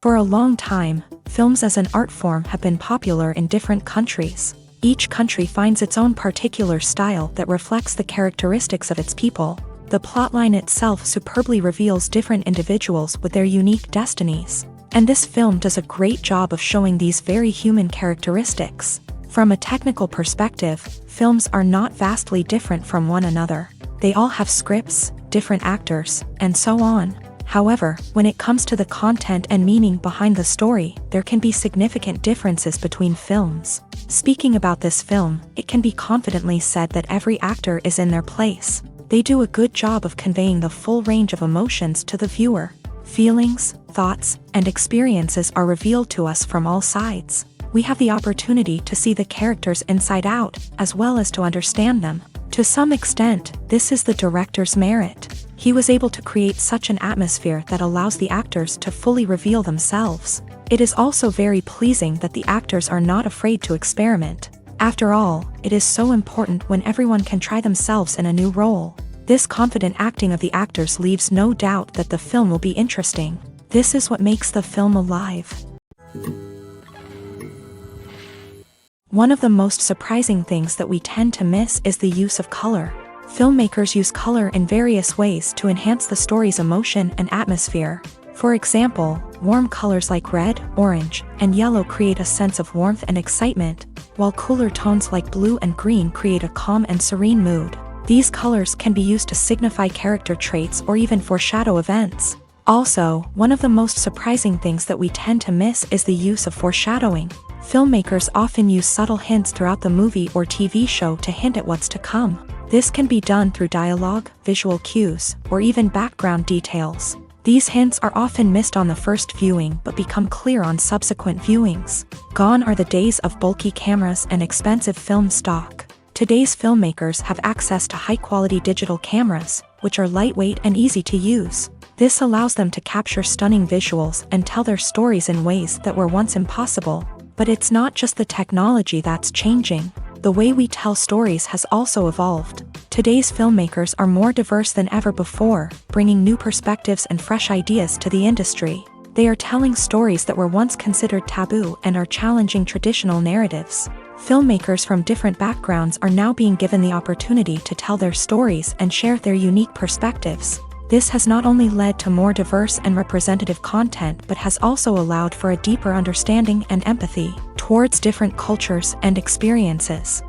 For a long time, films as an art form have been popular in different countries. Each country finds its own particular style that reflects the characteristics of its people. The plotline itself superbly reveals different individuals with their unique destinies. And this film does a great job of showing these very human characteristics. From a technical perspective, films are not vastly different from one another. They all have scripts, different actors, and so on. However, when it comes to the content and meaning behind the story, there can be significant differences between films. Speaking about this film, it can be confidently said that every actor is in their place. They do a good job of conveying the full range of emotions to the viewer. Feelings, thoughts, and experiences are revealed to us from all sides. We have the opportunity to see the characters inside out, as well as to understand them. To some extent, this is the director's merit. He was able to create such an atmosphere that allows the actors to fully reveal themselves. It is also very pleasing that the actors are not afraid to experiment. After all, it is so important when everyone can try themselves in a new role. This confident acting of the actors leaves no doubt that the film will be interesting. This is what makes the film alive. One of the most surprising things that we tend to miss is the use of color. Filmmakers use color in various ways to enhance the story's emotion and atmosphere. For example, warm colors like red, orange, and yellow create a sense of warmth and excitement, while cooler tones like blue and green create a calm and serene mood. These colors can be used to signify character traits or even foreshadow events. Also, one of the most surprising things that we tend to miss is the use of foreshadowing. Filmmakers often use subtle hints throughout the movie or TV show to hint at what's to come. This can be done through dialogue, visual cues, or even background details. These hints are often missed on the first viewing but become clear on subsequent viewings. Gone are the days of bulky cameras and expensive film stock. Today's filmmakers have access to high-quality digital cameras, which are lightweight and easy to use. This allows them to capture stunning visuals and tell their stories in ways that were once impossible. But it's not just the technology that's changing. The way we tell stories has also evolved. Today's filmmakers are more diverse than ever before, bringing new perspectives and fresh ideas to the industry. They are telling stories that were once considered taboo and are challenging traditional narratives. Filmmakers from different backgrounds are now being given the opportunity to tell their stories and share their unique perspectives. This has not only led to more diverse and representative content but has also allowed for a deeper understanding and empathy towards different cultures and experiences.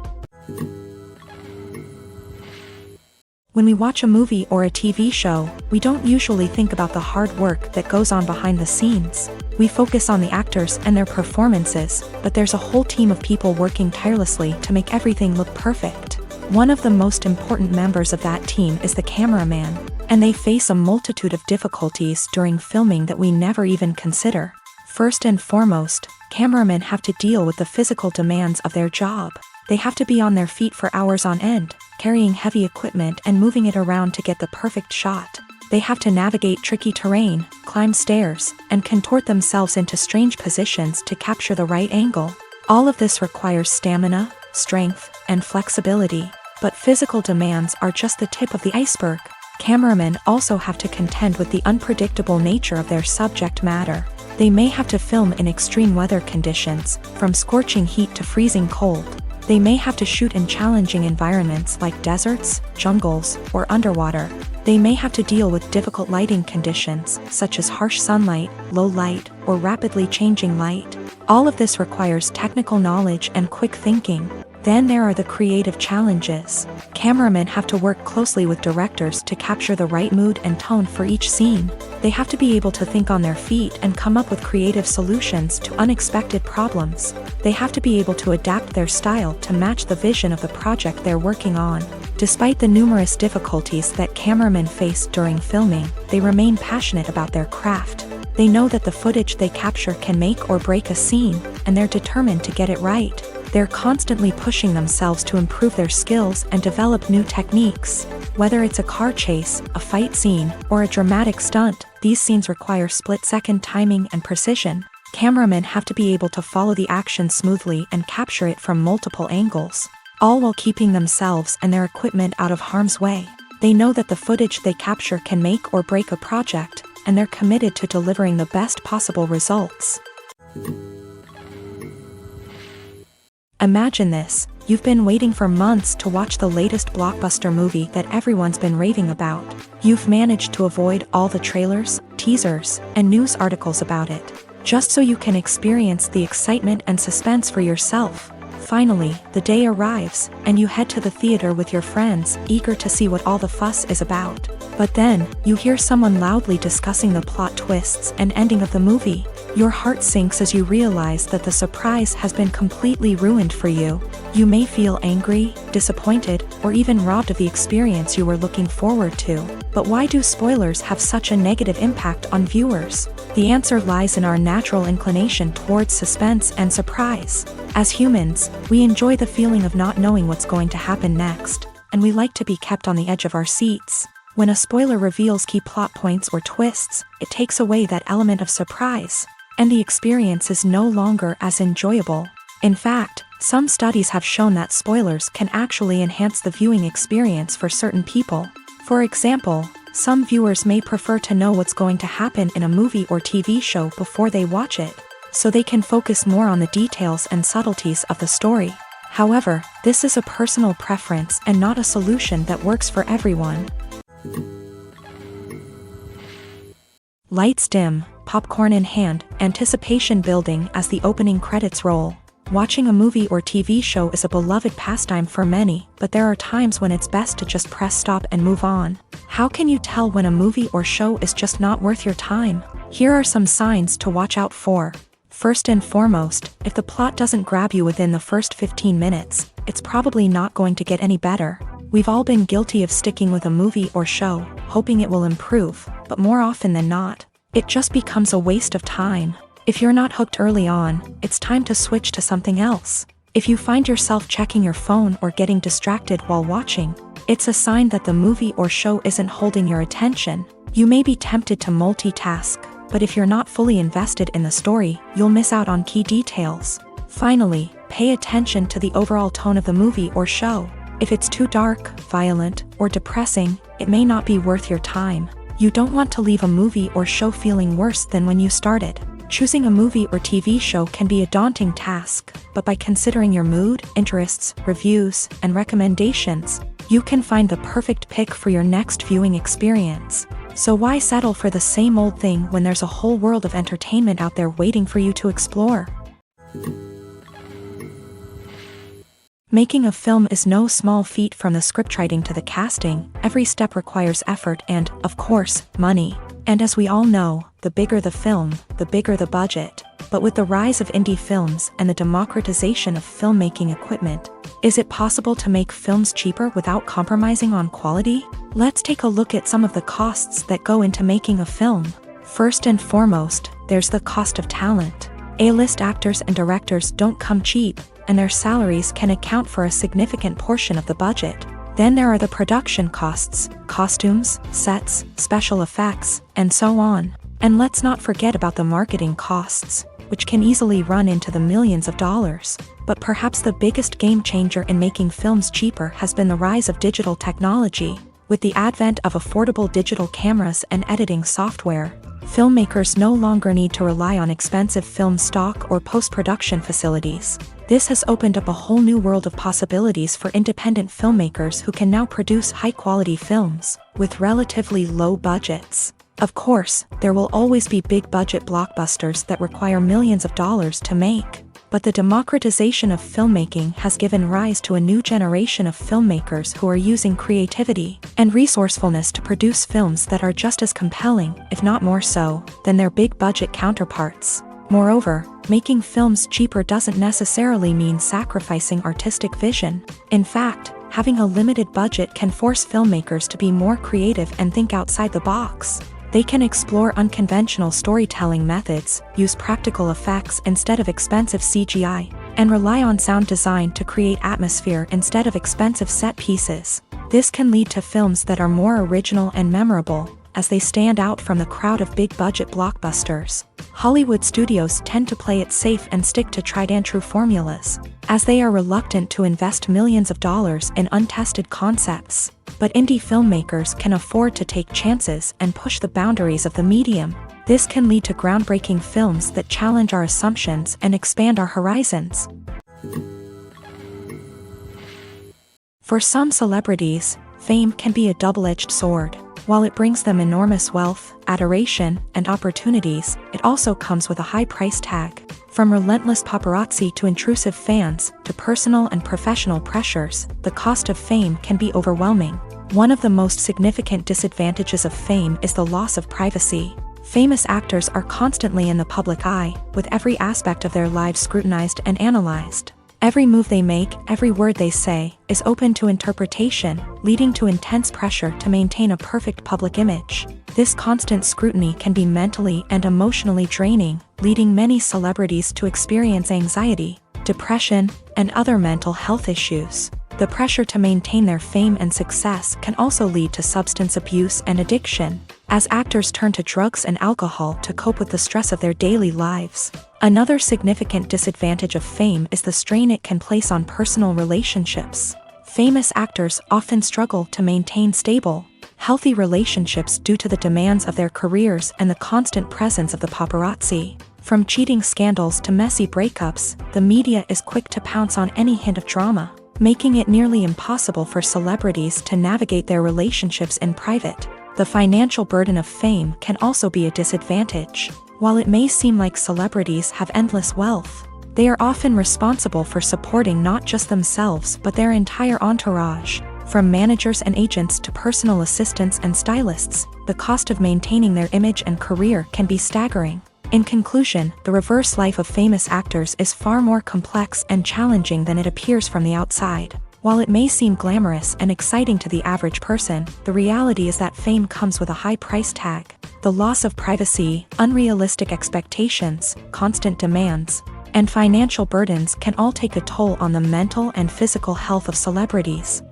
When we watch a movie or a TV show, we don't usually think about the hard work that goes on behind the scenes. We focus on the actors and their performances, but there's a whole team of people working tirelessly to make everything look perfect. One of the most important members of that team is the cameraman, and they face a multitude of difficulties during filming that we never even consider. First and foremost, cameramen have to deal with the physical demands of their job. They have to be on their feet for hours on end, carrying heavy equipment and moving it around to get the perfect shot. They have to navigate tricky terrain, climb stairs, and contort themselves into strange positions to capture the right angle. All of this requires stamina, strength, and flexibility. But physical demands are just the tip of the iceberg. Cameramen also have to contend with the unpredictable nature of their subject matter. They may have to film in extreme weather conditions, from scorching heat to freezing cold. They may have to shoot in challenging environments like deserts, jungles, or underwater. They may have to deal with difficult lighting conditions, such as harsh sunlight, low light, or rapidly changing light. All of this requires technical knowledge and quick thinking. Then there are the creative challenges. Cameramen have to work closely with directors to capture the right mood and tone for each scene. They have to be able to think on their feet and come up with creative solutions to unexpected problems. They have to be able to adapt their style to match the vision of the project they're working on. Despite the numerous difficulties that cameramen face during filming, they remain passionate about their craft. They know that the footage they capture can make or break a scene, and they're determined to get it right. They're constantly pushing themselves to improve their skills and develop new techniques. Whether it's a car chase, a fight scene, or a dramatic stunt, these scenes require split-second timing and precision. Cameramen have to be able to follow the action smoothly and capture it from multiple angles, all while keeping themselves and their equipment out of harm's way. They know that the footage they capture can make or break a project, and they're committed to delivering the best possible results. Imagine this: you've been waiting for months to watch the latest blockbuster movie that everyone's been raving about. You've managed to avoid all the trailers, teasers, and news articles about it, just so you can experience the excitement and suspense for yourself. Finally, the day arrives, and you head to the theater with your friends, eager to see what all the fuss is about. But then, you hear someone loudly discussing the plot twists and ending of the movie. Your heart sinks as you realize that the surprise has been completely ruined for you. You may feel angry, disappointed, or even robbed of the experience you were looking forward to. But why do spoilers have such a negative impact on viewers? The answer lies in our natural inclination towards suspense and surprise. As humans, we enjoy the feeling of not knowing what's going to happen next, and we like to be kept on the edge of our seats. When a spoiler reveals key plot points or twists, it takes away that element of surprise, and the experience is no longer as enjoyable. In fact, some studies have shown that spoilers can actually enhance the viewing experience for certain people. For example, some viewers may prefer to know what's going to happen in a movie or TV show before they watch it, so they can focus more on the details and subtleties of the story. However, this is a personal preference and not a solution that works for everyone. Lights dim, popcorn in hand, anticipation building as the opening credits roll. Watching a movie or TV show is a beloved pastime for many, but there are times when it's best to just press stop and move on. How can you tell when a movie or show is just not worth your time? Here are some signs to watch out for. First and foremost, if the plot doesn't grab you within the first 15 minutes, it's probably not going to get any better. We've all been guilty of sticking with a movie or show, hoping it will improve, but more often than not, it just becomes a waste of time. If you're not hooked early on, it's time to switch to something else. If you find yourself checking your phone or getting distracted while watching, it's a sign that the movie or show isn't holding your attention. You may be tempted to multitask, but if you're not fully invested in the story, you'll miss out on key details. Finally, pay attention to the overall tone of the movie or show. If it's too dark, violent, or depressing, it may not be worth your time. You don't want to leave a movie or show feeling worse than when you started. Choosing a movie or TV show can be a daunting task, but by considering your mood, interests, reviews, and recommendations, you can find the perfect pick for your next viewing experience. So why settle for the same old thing when there's a whole world of entertainment out there waiting for you to explore? Making a film is no small feat. From the scriptwriting to the casting, every step requires effort and, of course, money. And as we all know, the bigger the film, the bigger the budget. But with the rise of indie films and the democratization of filmmaking equipment, is it possible to make films cheaper without compromising on quality? Let's take a look at some of the costs that go into making a film. First and foremost, there's the cost of talent. A-list actors and directors don't come cheap, and their salaries can account for a significant portion of the budget. Then there are the production costs, costumes, sets, special effects, and so on. And let's not forget about the marketing costs, which can easily run into the millions of dollars. But perhaps the biggest game changer in making films cheaper has been the rise of digital technology. With the advent of affordable digital cameras and editing software, filmmakers no longer need to rely on expensive film stock or post-production facilities. This has opened up a whole new world of possibilities for independent filmmakers who can now produce high-quality films with relatively low budgets. Of course, there will always be big-budget blockbusters that require millions of dollars to make. But the democratization of filmmaking has given rise to a new generation of filmmakers who are using creativity and resourcefulness to produce films that are just as compelling, if not more so, than their big-budget counterparts. Moreover, making films cheaper doesn't necessarily mean sacrificing artistic vision. In fact, having a limited budget can force filmmakers to be more creative and think outside the box. They can explore unconventional storytelling methods, use practical effects instead of expensive CGI, and rely on sound design to create atmosphere instead of expensive set pieces. This can lead to films that are more original and memorable, as they stand out from the crowd of big-budget blockbusters. Hollywood studios tend to play it safe and stick to tried-and-true formulas, as they are reluctant to invest millions of dollars in untested concepts. But indie filmmakers can afford to take chances and push the boundaries of the medium. This can lead to groundbreaking films that challenge our assumptions and expand our horizons. For some celebrities, fame can be a double-edged sword. While it brings them enormous wealth, adoration, and opportunities, it also comes with a high price tag. From relentless paparazzi to intrusive fans, to personal and professional pressures, the cost of fame can be overwhelming. One of the most significant disadvantages of fame is the loss of privacy. Famous actors are constantly in the public eye, with every aspect of their lives scrutinized and analyzed. Every move they make, every word they say, is open to interpretation, leading to intense pressure to maintain a perfect public image. This constant scrutiny can be mentally and emotionally draining, leading many celebrities to experience anxiety, depression, and other mental health issues. The pressure to maintain their fame and success can also lead to substance abuse and addiction, as actors turn to drugs and alcohol to cope with the stress of their daily lives. Another significant disadvantage of fame is the strain it can place on personal relationships. Famous actors often struggle to maintain stable, healthy relationships due to the demands of their careers and the constant presence of the paparazzi. From cheating scandals to messy breakups, the media is quick to pounce on any hint of drama, making it nearly impossible for celebrities to navigate their relationships in private. The financial burden of fame can also be a disadvantage. While it may seem like celebrities have endless wealth, they are often responsible for supporting not just themselves but their entire entourage. From managers and agents to personal assistants and stylists, the cost of maintaining their image and career can be staggering. In conclusion, the reverse life of famous actors is far more complex and challenging than it appears from the outside. While it may seem glamorous and exciting to the average person, the reality is that fame comes with a high price tag. The loss of privacy, unrealistic expectations, constant demands, and financial burdens can all take a toll on the mental and physical health of celebrities.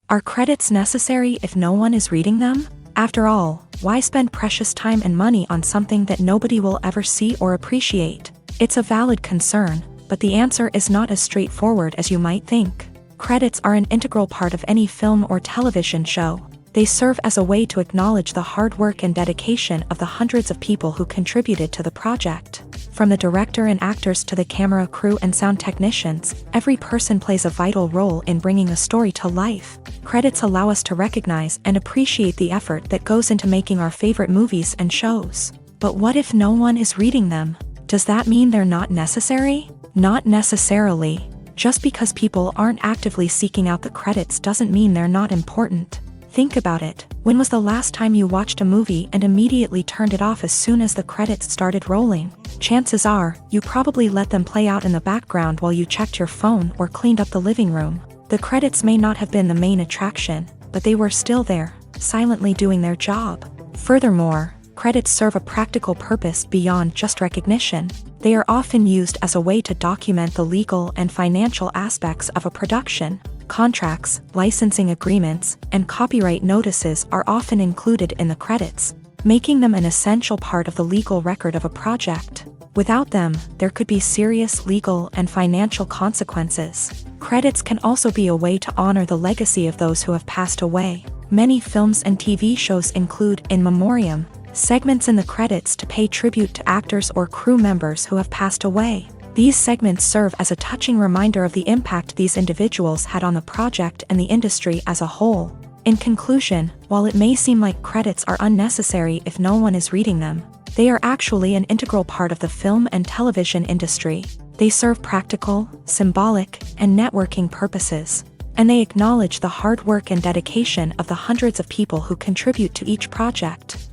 Are credits necessary if no one is reading them? After all, why spend precious time and money on something that nobody will ever see or appreciate? It's a valid concern, but the answer is not as straightforward as you might think. Credits are an integral part of any film or television show. They serve as a way to acknowledge the hard work and dedication of the hundreds of people who contributed to the project. From the director and actors to the camera crew and sound technicians, every person plays a vital role in bringing a story to life. Credits allow us to recognize and appreciate the effort that goes into making our favorite movies and shows. But what if no one is reading them? Does that mean they're not necessary? Not necessarily. Just because people aren't actively seeking out the credits doesn't mean they're not important. Think about it. When was the last time you watched a movie and immediately turned it off as soon as the credits started rolling? Chances are, you probably let them play out in the background while you checked your phone or cleaned up the living room. The credits may not have been the main attraction, but they were still there, silently doing their job. Furthermore, credits serve a practical purpose beyond just recognition. They are often used as a way to document the legal and financial aspects of a production. Contracts, licensing agreements, and copyright notices are often included in the credits, making them an essential part of the legal record of a project. Without them, there could be serious legal and financial consequences. Credits can also be a way to honor the legacy of those who have passed away. Many films and TV shows include in memoriam Segments in the credits to pay tribute to actors or crew members who have passed away. These segments serve as a touching reminder of the impact these individuals had on the project and the industry as a whole. In conclusion, while it may seem like credits are unnecessary if no one is reading them, they are actually an integral part of the film and television industry. They serve practical, symbolic, and networking purposes, and they acknowledge the hard work and dedication of the hundreds of people who contribute to each project.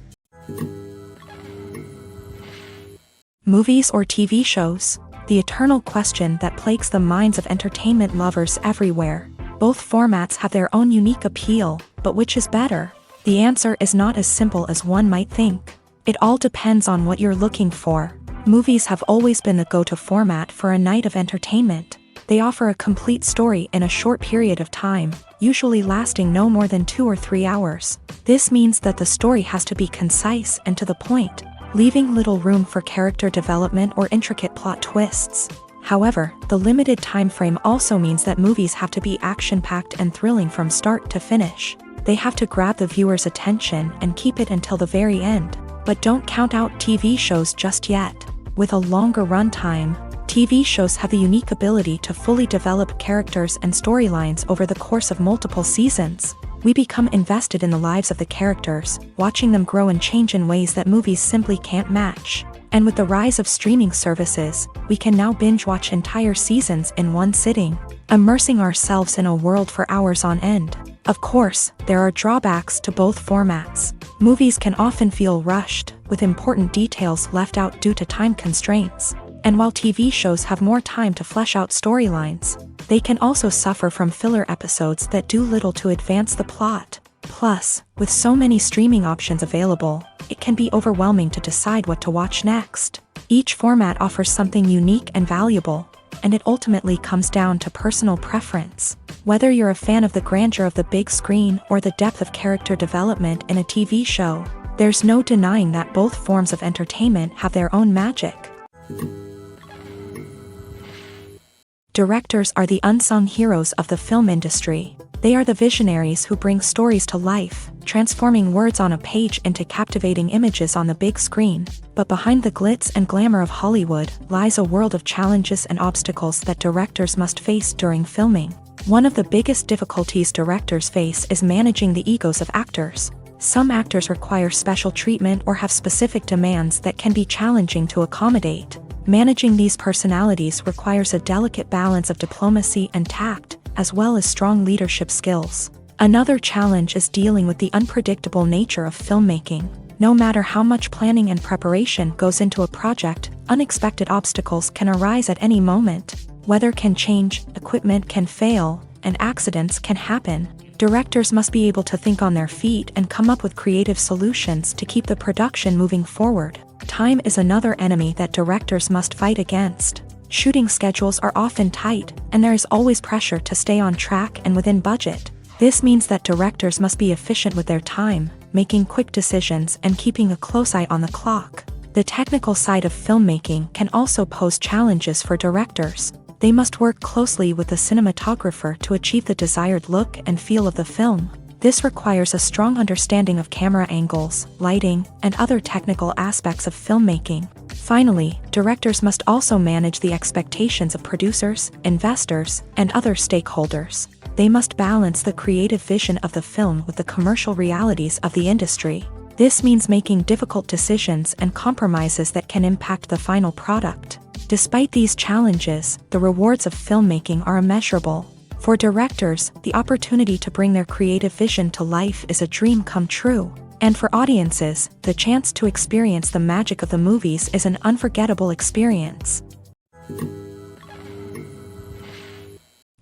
Movies or TV shows? The eternal question that plagues the minds of entertainment lovers everywhere. Both formats have their own unique appeal, but which is better? The answer is not as simple as one might think. It all depends on what you're looking for. Movies have always been the go-to format for a night of entertainment. They offer a complete story in a short period of time, usually lasting no more than 2 or 3 hours. This means that the story has to be concise and to the point, leaving little room for character development or intricate plot twists. However, the limited time frame also means that movies have to be action-packed and thrilling from start to finish. They have to grab the viewer's attention and keep it until the very end. But don't count out TV shows just yet. With a longer runtime, TV shows have the unique ability to fully develop characters and storylines over the course of multiple seasons. We become invested in the lives of the characters, watching them grow and change in ways that movies simply can't match. And with the rise of streaming services, we can now binge-watch entire seasons in one sitting, immersing ourselves in a world for hours on end. Of course, there are drawbacks to both formats. Movies can often feel rushed, with important details left out due to time constraints. And while TV shows have more time to flesh out storylines, they can also suffer from filler episodes that do little to advance the plot. Plus, with so many streaming options available, it can be overwhelming to decide what to watch next. Each format offers something unique and valuable, and it ultimately comes down to personal preference. Whether you're a fan of the grandeur of the big screen or the depth of character development in a TV show, there's no denying that both forms of entertainment have their own magic. Directors are the unsung heroes of the film industry. They are the visionaries who bring stories to life, transforming words on a page into captivating images on the big screen. But behind the glitz and glamour of Hollywood lies a world of challenges and obstacles that directors must face during filming. One of the biggest difficulties directors face is managing the egos of actors. Some actors require special treatment or have specific demands that can be challenging to accommodate. Managing these personalities requires a delicate balance of diplomacy and tact, as well as strong leadership skills. Another challenge is dealing with the unpredictable nature of filmmaking. No matter how much planning and preparation goes into a project, unexpected obstacles can arise at any moment. Weather can change, equipment can fail, and accidents can happen. Directors must be able to think on their feet and come up with creative solutions to keep the production moving forward. Time is another enemy that directors must fight against. Shooting schedules are often tight, and there is always pressure to stay on track and within budget. This means that directors must be efficient with their time, making quick decisions and keeping a close eye on the clock. The technical side of filmmaking can also pose challenges for directors. They must work closely with the cinematographer to achieve the desired look and feel of the film. This requires a strong understanding of camera angles, lighting, and other technical aspects of filmmaking. Finally, directors must also manage the expectations of producers, investors, and other stakeholders. They must balance the creative vision of the film with the commercial realities of the industry. This means making difficult decisions and compromises that can impact the final product. Despite these challenges, the rewards of filmmaking are immeasurable. For directors, the opportunity to bring their creative vision to life is a dream come true. And for audiences, the chance to experience the magic of the movies is an unforgettable experience.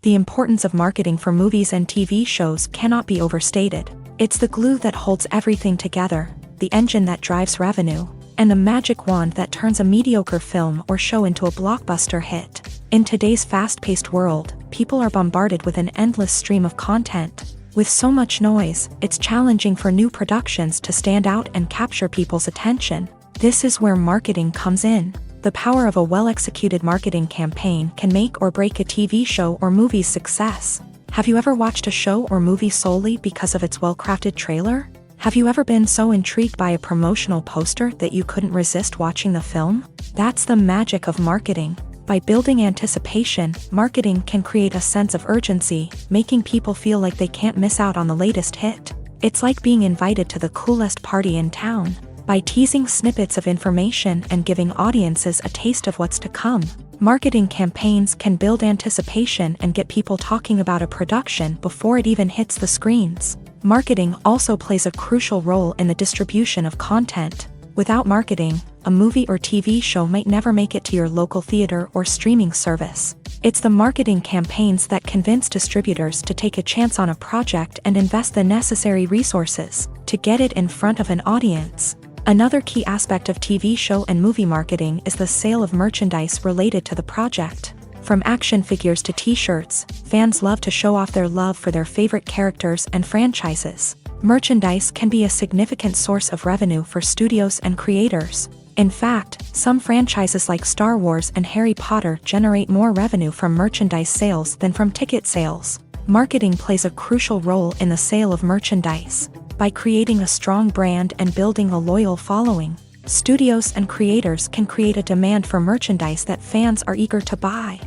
The importance of marketing for movies and TV shows cannot be overstated. It's the glue that holds everything together, the engine that drives revenue, and the magic wand that turns a mediocre film or show into a blockbuster hit. In today's fast-paced world, people are bombarded with an endless stream of content. With so much noise, it's challenging for new productions to stand out and capture people's attention. This is where marketing comes in. The power of a well-executed marketing campaign can make or break a TV show or movie's success. Have you ever watched a show or movie solely because of its well-crafted trailer? Have you ever been so intrigued by a promotional poster that you couldn't resist watching the film? That's the magic of marketing. By building anticipation, marketing can create a sense of urgency, making people feel like they can't miss out on the latest hit. It's like being invited to the coolest party in town. By teasing snippets of information and giving audiences a taste of what's to come, marketing campaigns can build anticipation and get people talking about a production before it even hits the screens. Marketing also plays a crucial role in the distribution of content. Without marketing, a movie or TV show might never make it to your local theater or streaming service. It's the marketing campaigns that convince distributors to take a chance on a project and invest the necessary resources to get it in front of an audience. Another key aspect of TV show and movie marketing is the sale of merchandise related to the project. From action figures to t-shirts, fans love to show off their love for their favorite characters and franchises. Merchandise can be a significant source of revenue for studios and creators. In fact, some franchises like Star Wars and Harry Potter generate more revenue from merchandise sales than from ticket sales. Marketing plays a crucial role in the sale of merchandise. By creating a strong brand and building a loyal following, studios and creators can create a demand for merchandise that fans are eager to buy.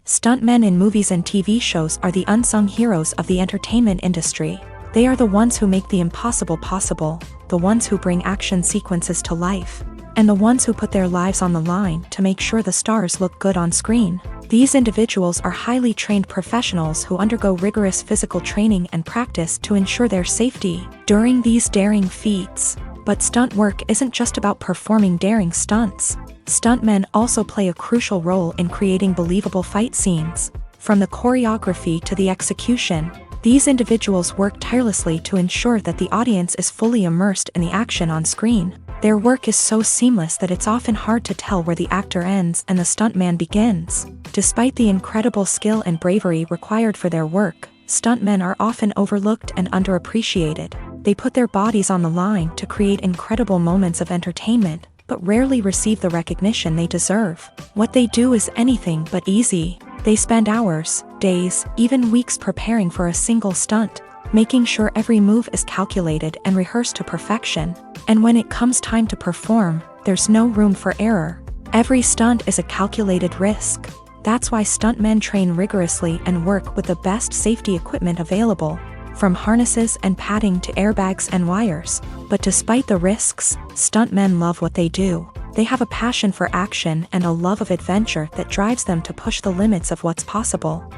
Stuntmen in movies and TV shows are the unsung heroes of the entertainment industry. They are the ones who make the impossible possible, the ones who bring action sequences to life, and the ones who put their lives on the line to make sure the stars look good on screen. These individuals are highly trained professionals who undergo rigorous physical training and practice to ensure their safety during these daring feats. But stunt work isn't just about performing daring stunts. Stuntmen also play a crucial role in creating believable fight scenes. From the choreography to the execution, these individuals work tirelessly to ensure that the audience is fully immersed in the action on screen. Their work is so seamless that it's often hard to tell where the actor ends and the stuntman begins. Despite the incredible skill and bravery required for their work, stuntmen are often overlooked and underappreciated. They put their bodies on the line to create incredible moments of entertainment, but rarely receive the recognition they deserve. What they do is anything but easy. They spend hours, days, even weeks preparing for a single stunt, making sure every move is calculated and rehearsed to perfection. And when it comes time to perform, there's no room for error. Every stunt is a calculated risk. That's why stuntmen train rigorously and work with the best safety equipment available, from harnesses and padding to airbags and wires. But despite the risks, stuntmen love what they do. They have a passion for action and a love of adventure that drives them to push the limits of what's possible.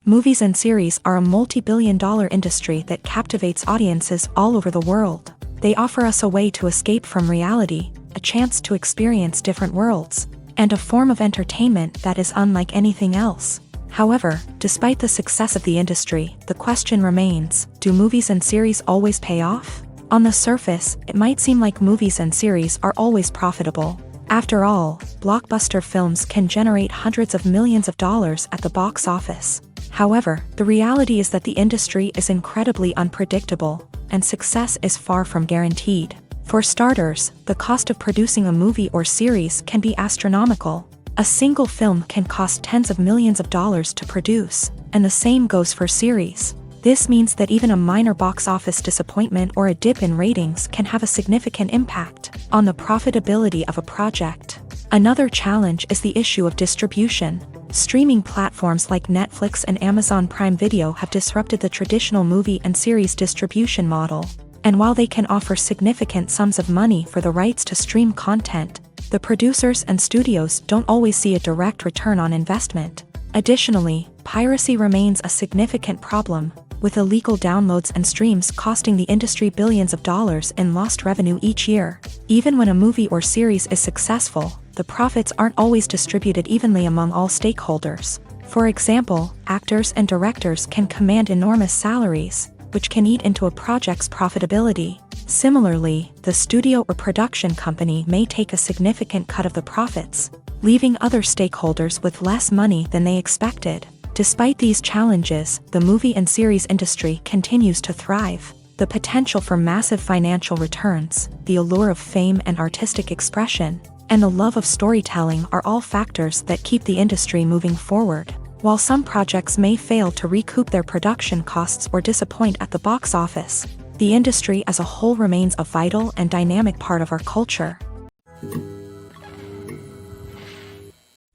Movies and series are a multi-billion-dollar industry that captivates audiences all over the world. They offer us a way to escape from reality, a chance to experience different worlds, and a form of entertainment that is unlike anything else. However, despite the success of the industry, the question remains, do movies and series always pay off? On the surface, it might seem like movies and series are always profitable. After all, blockbuster films can generate hundreds of millions of dollars at the box office. However, the reality is that the industry is incredibly unpredictable, and success is far from guaranteed. For starters, the cost of producing a movie or series can be astronomical. A single film can cost tens of millions of dollars to produce, and the same goes for series. This means that even a minor box office disappointment or a dip in ratings can have a significant impact on the profitability of a project. Another challenge is the issue of distribution. Streaming platforms like Netflix and Amazon Prime Video have disrupted the traditional movie and series distribution model. And while they can offer significant sums of money for the rights to stream content, the producers and studios don't always see a direct return on investment. Additionally, piracy remains a significant problem, with illegal downloads and streams costing the industry billions of dollars in lost revenue each year. Even when a movie or series is successful, the profits aren't always distributed evenly among all stakeholders. For example, actors and directors can command enormous salaries, which can eat into a project's profitability. Similarly, the studio or production company may take a significant cut of the profits, leaving other stakeholders with less money than they expected. Despite these challenges, the movie and series industry continues to thrive. The potential for massive financial returns, the allure of fame and artistic expression, and the love of storytelling are all factors that keep the industry moving forward. While some projects may fail to recoup their production costs or disappoint at the box office, the industry as a whole remains a vital and dynamic part of our culture.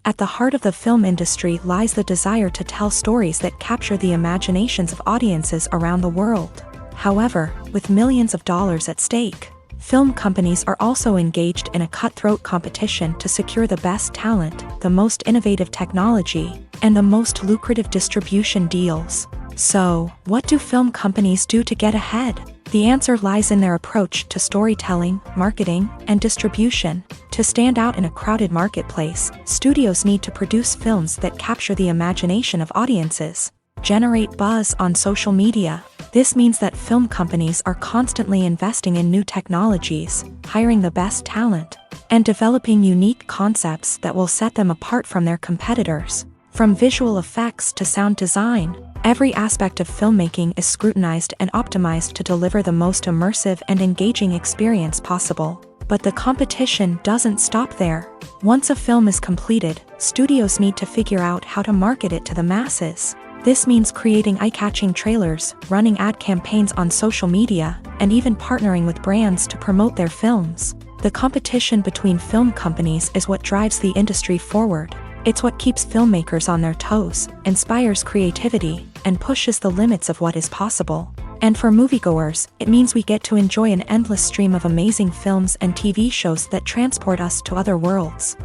At the heart of the film industry lies the desire to tell stories that capture the imaginations of audiences around the world. However, with millions of dollars at stake, film companies are also engaged in a cutthroat competition to secure the best talent, the most innovative technology, and the most lucrative distribution deals. So, what do film companies do to get ahead? The answer lies in their approach to storytelling, marketing, and distribution. To stand out in a crowded marketplace, studios need to produce films that capture the imagination of audiences, generate buzz on social media. This means that film companies are constantly investing in new technologies, hiring the best talent, and developing unique concepts that will set them apart from their competitors. From visual effects to sound design, every aspect of filmmaking is scrutinized and optimized to deliver the most immersive and engaging experience possible. But the competition doesn't stop there. Once a film is completed, studios need to figure out how to market it to the masses. This means creating eye-catching trailers, running ad campaigns on social media, and even partnering with brands to promote their films. The competition between film companies is what drives the industry forward. It's what keeps filmmakers on their toes, inspires creativity, and pushes the limits of what is possible. And for moviegoers, it means we get to enjoy an endless stream of amazing films and TV shows that transport us to other worlds.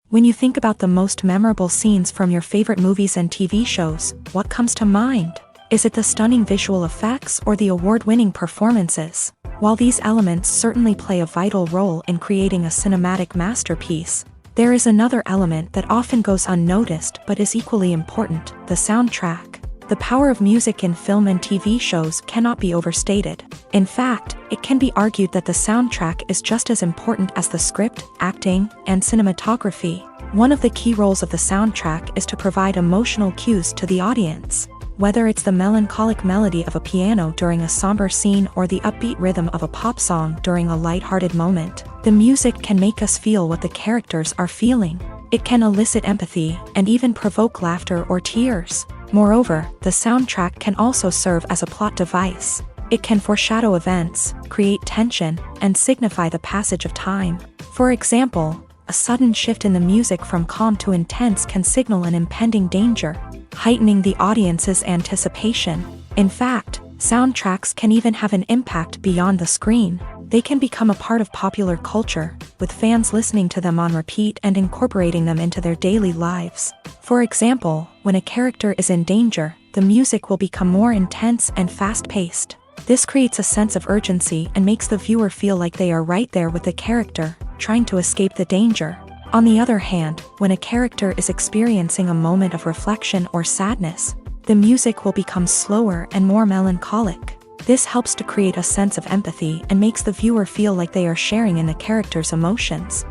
When you think about the most memorable scenes from your favorite movies and TV shows, what comes to mind? Is it the stunning visual effects or the award-winning performances? While these elements certainly play a vital role in creating a cinematic masterpiece, there is another element that often goes unnoticed but is equally important: the soundtrack. The power of music in film and TV shows cannot be overstated. In fact, it can be argued that the soundtrack is just as important as the script, acting, and cinematography. One of the key roles of the soundtrack is to provide emotional cues to the audience. Whether it's the melancholic melody of a piano during a somber scene or the upbeat rhythm of a pop song during a lighthearted moment, the music can make us feel what the characters are feeling. It can elicit empathy and even provoke laughter or tears. Moreover, the soundtrack can also serve as a plot device. It can foreshadow events, create tension, and signify the passage of time. For example, a sudden shift in the music from calm to intense can signal an impending danger, heightening the audience's anticipation. In fact, soundtracks can even have an impact beyond the screen. They can become a part of popular culture, with fans listening to them on repeat and incorporating them into their daily lives. For example, when a character is in danger, the music will become more intense and fast-paced. This creates a sense of urgency and makes the viewer feel like they are right there with the character, trying to escape the danger. On the other hand, when a character is experiencing a moment of reflection or sadness, the music will become slower and more melancholic. This helps to create a sense of empathy and makes the viewer feel like they are sharing in the character's emotions.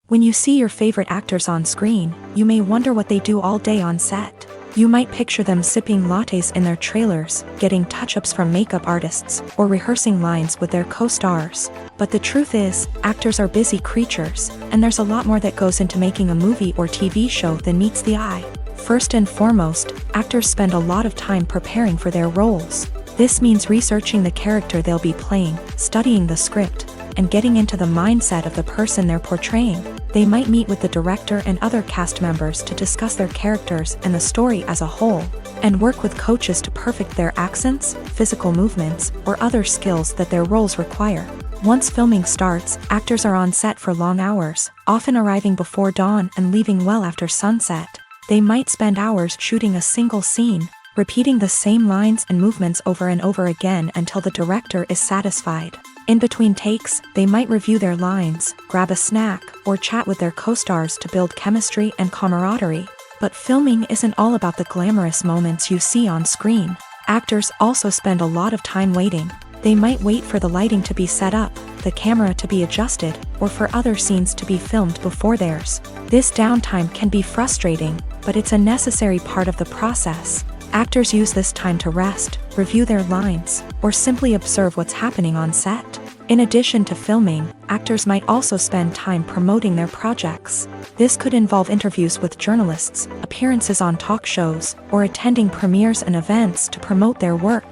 When you see your favorite actors on screen, you may wonder what they do all day on set. You might picture them sipping lattes in their trailers, getting touch-ups from makeup artists, or rehearsing lines with their co-stars. But the truth is, actors are busy creatures, and there's a lot more that goes into making a movie or TV show than meets the eye. First and foremost, actors spend a lot of time preparing for their roles. This means researching the character they'll be playing, studying the script, and getting into the mindset of the person they're portraying. They might meet with the director and other cast members to discuss their characters and the story as a whole, and work with coaches to perfect their accents, physical movements, or other skills that their roles require. Once filming starts, actors are on set for long hours, often arriving before dawn and leaving well after sunset. They might spend hours shooting a single scene, repeating the same lines and movements over and over again until the director is satisfied. In between takes, they might review their lines, grab a snack, or chat with their co-stars to build chemistry and camaraderie. But filming isn't all about the glamorous moments you see on screen. Actors also spend a lot of time waiting. They might wait for the lighting to be set up, the camera to be adjusted, or for other scenes to be filmed before theirs. This downtime can be frustrating, but it's a necessary part of the process. Actors use this time to rest, review their lines, or simply observe what's happening on set. In addition to filming, actors might also spend time promoting their projects. This could involve interviews with journalists, appearances on talk shows, or attending premieres and events to promote their work.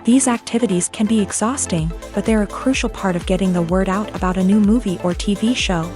These activities can be exhausting, but they're a crucial part of getting the word out about a new movie or TV show.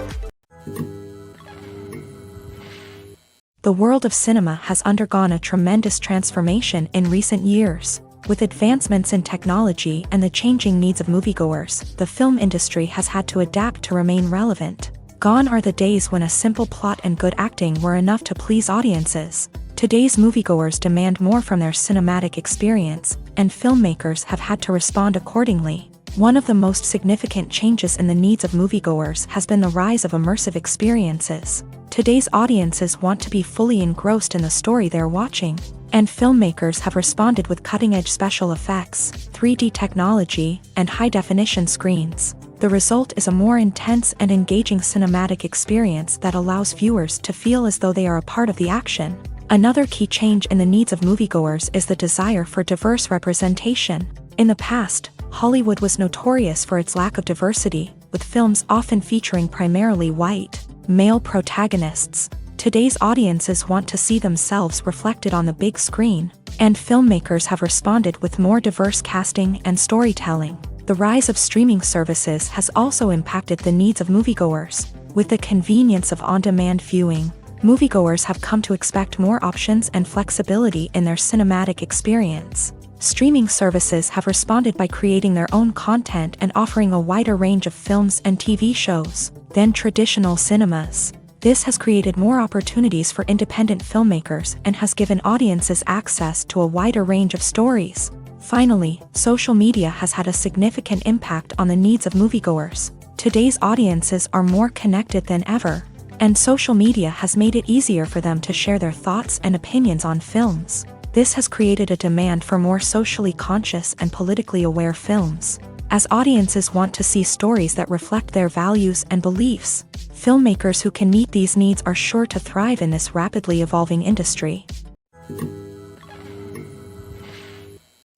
The world of cinema has undergone a tremendous transformation in recent years. With advancements in technology and the changing needs of moviegoers, the film industry has had to adapt to remain relevant. Gone are the days when a simple plot and good acting were enough to please audiences. Today's moviegoers demand more from their cinematic experience, and filmmakers have had to respond accordingly. One of the most significant changes in the needs of moviegoers has been the rise of immersive experiences. Today's audiences want to be fully engrossed in the story they're watching, and filmmakers have responded with cutting-edge special effects, 3D technology, and high-definition screens. The result is a more intense and engaging cinematic experience that allows viewers to feel as though they are a part of the action. Another key change in the needs of moviegoers is the desire for diverse representation. In the past, Hollywood was notorious for its lack of diversity, with films often featuring primarily white, male protagonists. Today's audiences want to see themselves reflected on the big screen, and filmmakers have responded with more diverse casting and storytelling. The rise of streaming services has also impacted the needs of moviegoers. With the convenience of on-demand viewing, moviegoers have come to expect more options and flexibility in their cinematic experience. Streaming services have responded by creating their own content and offering a wider range of films and TV shows than traditional cinemas. This has created more opportunities for independent filmmakers and has given audiences access to a wider range of stories. Finally, social media has had a significant impact on the needs of moviegoers. Today's audiences are more connected than ever, and social media has made it easier for them to share their thoughts and opinions on films. This has created a demand for more socially conscious and politically aware films. As audiences want to see stories that reflect their values and beliefs, filmmakers who can meet these needs are sure to thrive in this rapidly evolving industry.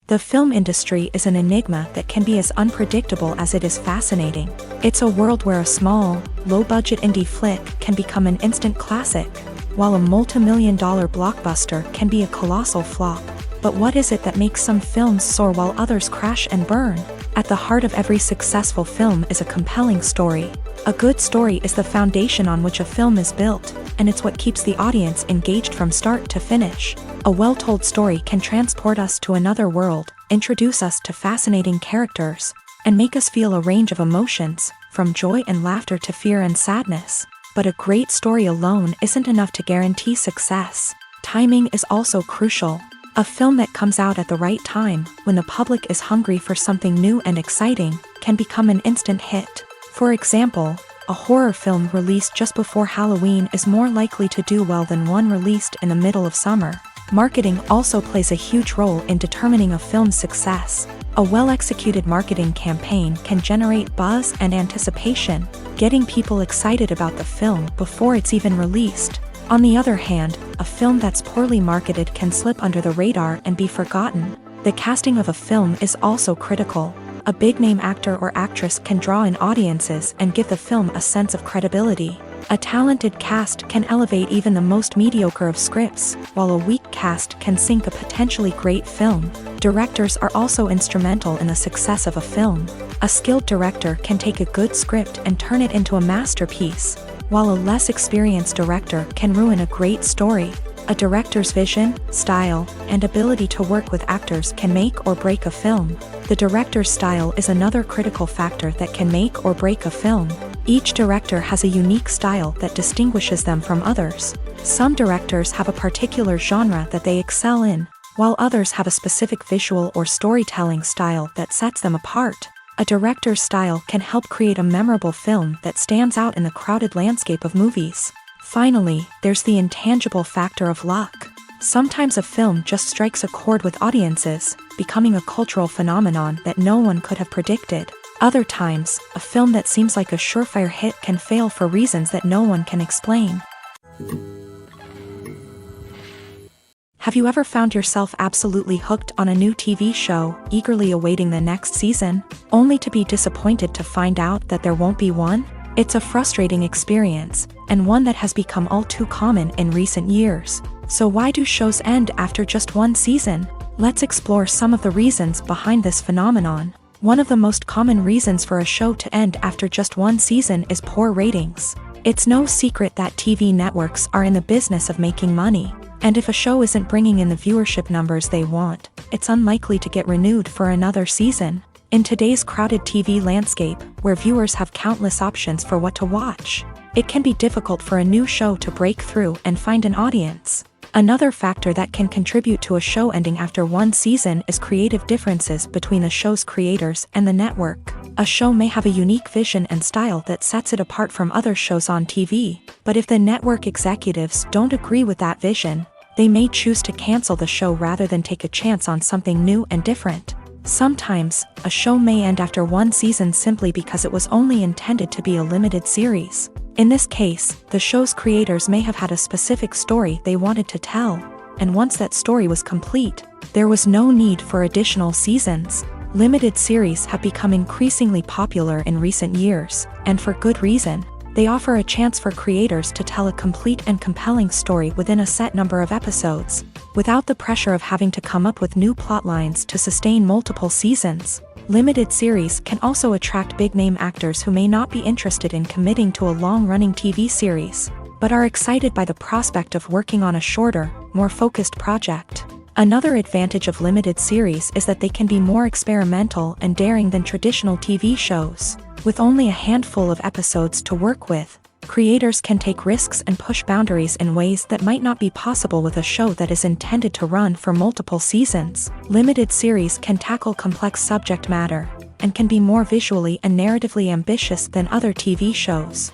The film industry is an enigma that can be as unpredictable as it is fascinating. It's a world where a small, low-budget indie flick can become an instant classic, while a multi-million-dollar blockbuster can be a colossal flop. But what is it that makes some films soar while others crash and burn? At the heart of every successful film is a compelling story. A good story is the foundation on which a film is built, and it's what keeps the audience engaged from start to finish. A well-told story can transport us to another world, introduce us to fascinating characters, and make us feel a range of emotions, from joy and laughter to fear and sadness. But a great story alone isn't enough to guarantee success. Timing is also crucial. A film that comes out at the right time, when the public is hungry for something new and exciting, can become an instant hit. For example, a horror film released just before Halloween is more likely to do well than one released in the middle of summer. Marketing also plays a huge role in determining a film's success. A well-executed marketing campaign can generate buzz and anticipation, getting people excited about the film before it's even released. On the other hand, a film that's poorly marketed can slip under the radar and be forgotten. The casting of a film is also critical. A big-name actor or actress can draw in audiences and give the film a sense of credibility. A talented cast can elevate even the most mediocre of scripts, while a weak cast can sink a potentially great film. Directors are also instrumental in the success of a film. A skilled director can take a good script and turn it into a masterpiece, while a less experienced director can ruin a great story. A director's vision, style, and ability to work with actors can make or break a film. The director's style is another critical factor that can make or break a film. Each director has a unique style that distinguishes them from others. Some directors have a particular genre that they excel in, while others have a specific visual or storytelling style that sets them apart. A director's style can help create a memorable film that stands out in the crowded landscape of movies. Finally, there's the intangible factor of luck. Sometimes a film just strikes a chord with audiences, becoming a cultural phenomenon that no one could have predicted. Other times, a film that seems like a surefire hit can fail for reasons that no one can explain. Have you ever found yourself absolutely hooked on a new TV show, eagerly awaiting the next season, only to be disappointed to find out that there won't be one? It's a frustrating experience, and one that has become all too common in recent years. So why do shows end after just one season? Let's explore some of the reasons behind this phenomenon. One of the most common reasons for a show to end after just one season is poor ratings. It's no secret that TV networks are in the business of making money. And if a show isn't bringing in the viewership numbers they want, it's unlikely to get renewed for another season. In today's crowded TV landscape, where viewers have countless options for what to watch, it can be difficult for a new show to break through and find an audience. Another factor that can contribute to a show ending after one season is creative differences between the show's creators and the network. A show may have a unique vision and style that sets it apart from other shows on TV, but if the network executives don't agree with that vision, they may choose to cancel the show rather than take a chance on something new and different. Sometimes, a show may end after one season simply because it was only intended to be a limited series. In this case, the show's creators may have had a specific story they wanted to tell, and once that story was complete, there was no need for additional seasons. Limited series have become increasingly popular in recent years, and for good reason. They offer a chance for creators to tell a complete and compelling story within a set number of episodes, without the pressure of having to come up with new plot lines to sustain multiple seasons. Limited series can also attract big-name actors who may not be interested in committing to a long-running TV series, but are excited by the prospect of working on a shorter, more focused project. Another advantage of limited series is that they can be more experimental and daring than traditional TV shows. With only a handful of episodes to work with, creators can take risks and push boundaries in ways that might not be possible with a show that is intended to run for multiple seasons. Limited series can tackle complex subject matter, and can be more visually and narratively ambitious than other TV shows.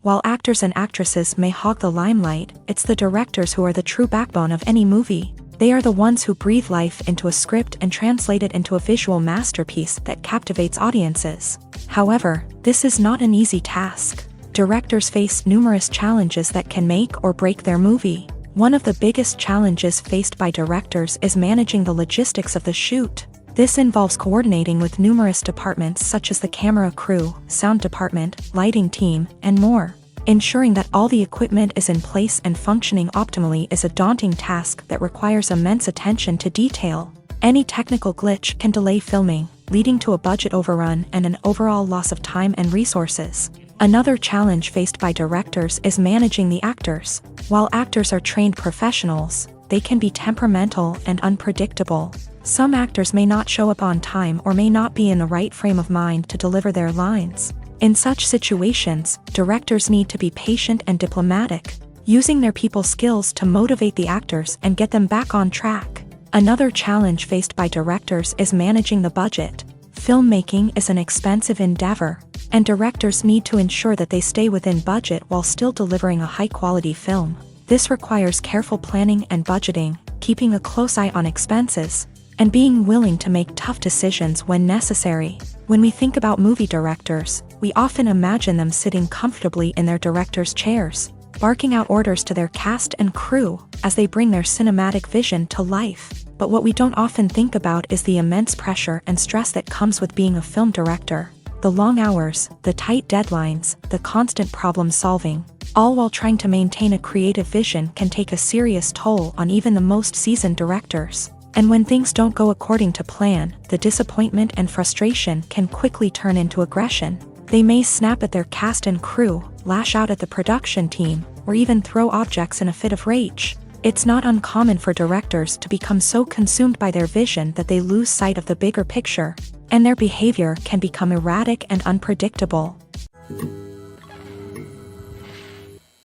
While actors and actresses may hog the limelight, it's the directors who are the true backbone of any movie. They are the ones who breathe life into a script and translate it into a visual masterpiece that captivates audiences. However, this is not an easy task. Directors face numerous challenges that can make or break their movie. One of the biggest challenges faced by directors is managing the logistics of the shoot. This involves coordinating with numerous departments such as the camera crew, sound department, lighting team, and more. Ensuring that all the equipment is in place and functioning optimally is a daunting task that requires immense attention to detail. Any technical glitch can delay filming, leading to a budget overrun and an overall loss of time and resources. Another challenge faced by directors is managing the actors. While actors are trained professionals, they can be temperamental and unpredictable. Some actors may not show up on time or may not be in the right frame of mind to deliver their lines. In such situations, directors need to be patient and diplomatic, using their people skills to motivate the actors and get them back on track. Another challenge faced by directors is managing the budget. Filmmaking is an expensive endeavor, and directors need to ensure that they stay within budget while still delivering a high-quality film. This requires careful planning and budgeting, keeping a close eye on expenses, and being willing to make tough decisions when necessary. When we think about movie directors, we often imagine them sitting comfortably in their director's chairs, barking out orders to their cast and crew as they bring their cinematic vision to life. But what we don't often think about is the immense pressure and stress that comes with being a film director. The long hours, the tight deadlines, the constant problem solving, all while trying to maintain a creative vision can take a serious toll on even the most seasoned directors. And when things don't go according to plan, the disappointment and frustration can quickly turn into aggression. They may snap at their cast and crew, lash out at the production team, or even throw objects in a fit of rage. It's not uncommon for directors to become so consumed by their vision that they lose sight of the bigger picture, and their behavior can become erratic and unpredictable.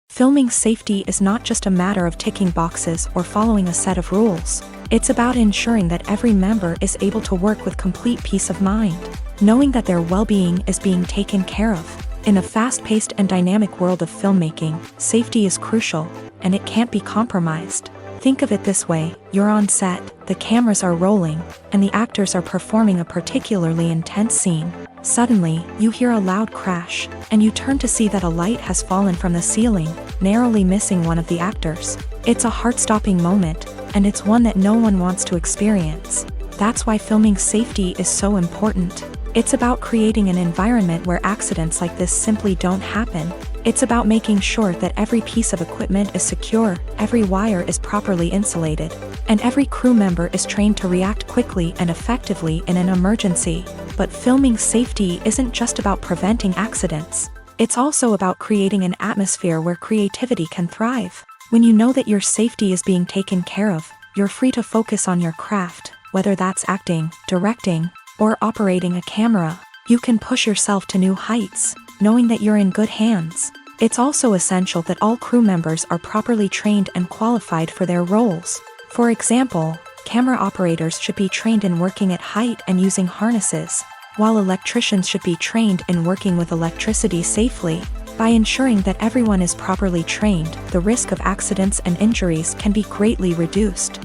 Filming safety is not just a matter of ticking boxes or following a set of rules. It's about ensuring that every member is able to work with complete peace of mind, knowing that their well-being is being taken care of. In a fast-paced and dynamic world of filmmaking, safety is crucial, and it can't be compromised. Think of it this way: you're on set, the cameras are rolling, and the actors are performing a particularly intense scene. Suddenly, you hear a loud crash, and you turn to see that a light has fallen from the ceiling, narrowly missing one of the actors. It's a heart-stopping moment, and it's one that no one wants to experience. That's why filming safety is so important. It's about creating an environment where accidents like this simply don't happen. It's about making sure that every piece of equipment is secure, every wire is properly insulated, and every crew member is trained to react quickly and effectively in an emergency. But filming safety isn't just about preventing accidents. It's also about creating an atmosphere where creativity can thrive. When you know that your safety is being taken care of, you're free to focus on your craft, whether that's acting, directing, or operating a camera. You can push yourself to new heights, knowing that you're in good hands. It's also essential that all crew members are properly trained and qualified for their roles. For example, camera operators should be trained in working at height and using harnesses, while electricians should be trained in working with electricity safely. By ensuring that everyone is properly trained, the risk of accidents and injuries can be greatly reduced.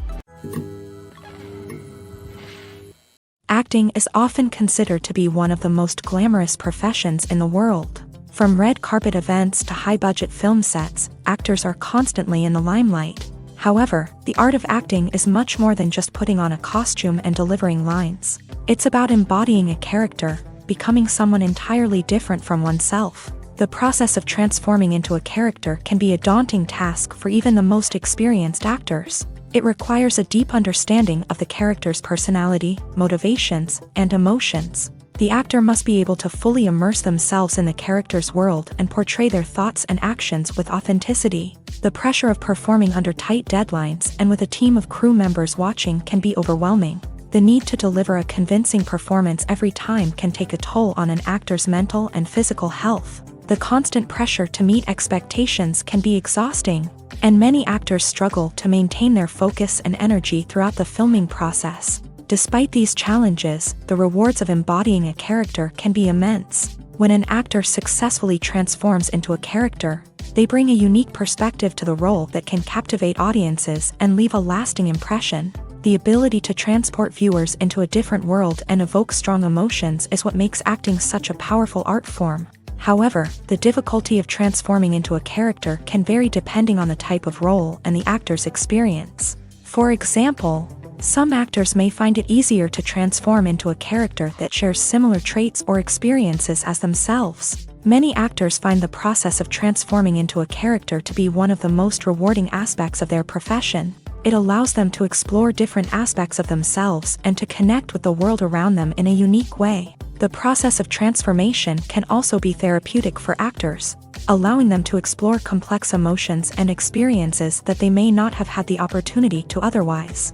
Acting is often considered to be one of the most glamorous professions in the world. From red carpet events to high-budget film sets, actors are constantly in the limelight. However, the art of acting is much more than just putting on a costume and delivering lines. It's about embodying a character, becoming someone entirely different from oneself. The process of transforming into a character can be a daunting task for even the most experienced actors. It requires a deep understanding of the character's personality, motivations, and emotions. The actor must be able to fully immerse themselves in the character's world and portray their thoughts and actions with authenticity. The pressure of performing under tight deadlines and with a team of crew members watching can be overwhelming. The need to deliver a convincing performance every time can take a toll on an actor's mental and physical health. The constant pressure to meet expectations can be exhausting, and many actors struggle to maintain their focus and energy throughout the filming process. Despite these challenges, the rewards of embodying a character can be immense. When an actor successfully transforms into a character, they bring a unique perspective to the role that can captivate audiences and leave a lasting impression. The ability to transport viewers into a different world and evoke strong emotions is what makes acting such a powerful art form. However, the difficulty of transforming into a character can vary depending on the type of role and the actor's experience. For example, some actors may find it easier to transform into a character that shares similar traits or experiences as themselves. Many actors find the process of transforming into a character to be one of the most rewarding aspects of their profession. It allows them to explore different aspects of themselves and to connect with the world around them in a unique way. The process of transformation can also be therapeutic for actors, allowing them to explore complex emotions and experiences that they may not have had the opportunity to otherwise.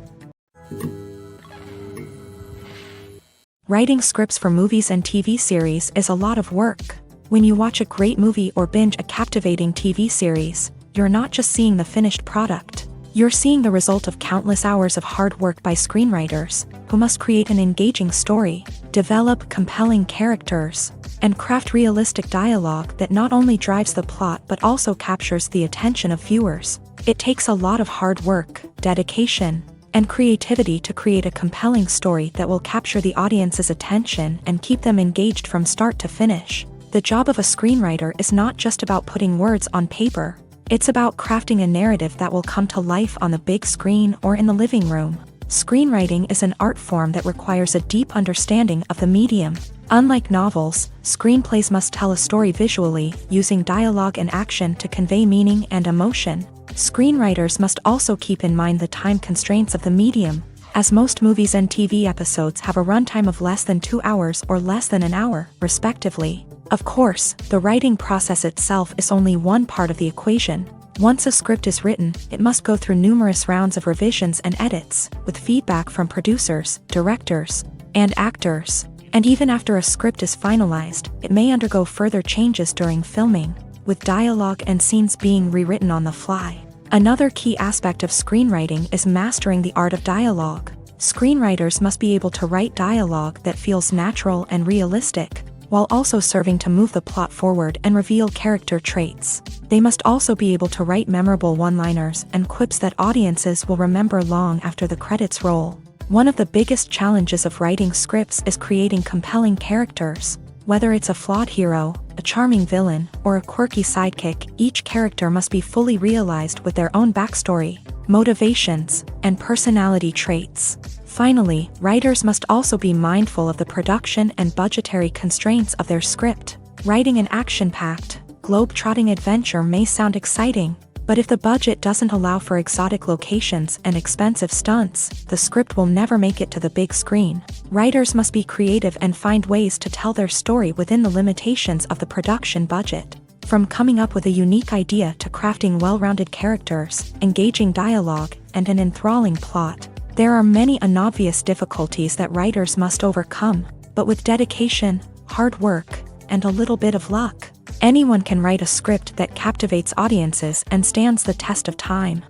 Writing scripts for movies and TV series is a lot of work. When you watch a great movie or binge a captivating TV series, you're not just seeing the finished product. You're seeing the result of countless hours of hard work by screenwriters, who must create an engaging story, develop compelling characters, and craft realistic dialogue that not only drives the plot but also captures the attention of viewers. It takes a lot of hard work, dedication, and creativity to create a compelling story that will capture the audience's attention and keep them engaged from start to finish. The job of a screenwriter is not just about putting words on paper. It's about crafting a narrative that will come to life on the big screen or in the living room. Screenwriting is an art form that requires a deep understanding of the medium. Unlike novels, screenplays must tell a story visually, using dialogue and action to convey meaning and emotion. Screenwriters must also keep in mind the time constraints of the medium, as most movies and TV episodes have a runtime of less than 2 hours or less than an hour, respectively. Of course, the writing process itself is only one part of the equation. Once a script is written, it must go through numerous rounds of revisions and edits, with feedback from producers, directors, and actors. And even after a script is finalized, it may undergo further changes during filming, with dialogue and scenes being rewritten on the fly. Another key aspect of screenwriting is mastering the art of dialogue. Screenwriters must be able to write dialogue that feels natural and realistic. while also serving to move the plot forward and reveal character traits. They must also be able to write memorable one-liners and quips that audiences will remember long after the credits roll. One of the biggest challenges of writing scripts is creating compelling characters. Whether it's a flawed hero, a charming villain, or a quirky sidekick, each character must be fully realized with their own backstory, motivations, and personality traits. Finally, writers must also be mindful of the production and budgetary constraints of their script. Writing an action-packed, globe-trotting adventure may sound exciting, but if the budget doesn't allow for exotic locations and expensive stunts, the script will never make it to the big screen. Writers must be creative and find ways to tell their story within the limitations of the production budget. From coming up with a unique idea to crafting well-rounded characters, engaging dialogue, and an enthralling plot, there are many unobvious difficulties that writers must overcome, but with dedication, hard work, and a little bit of luck, anyone can write a script that captivates audiences and stands the test of time.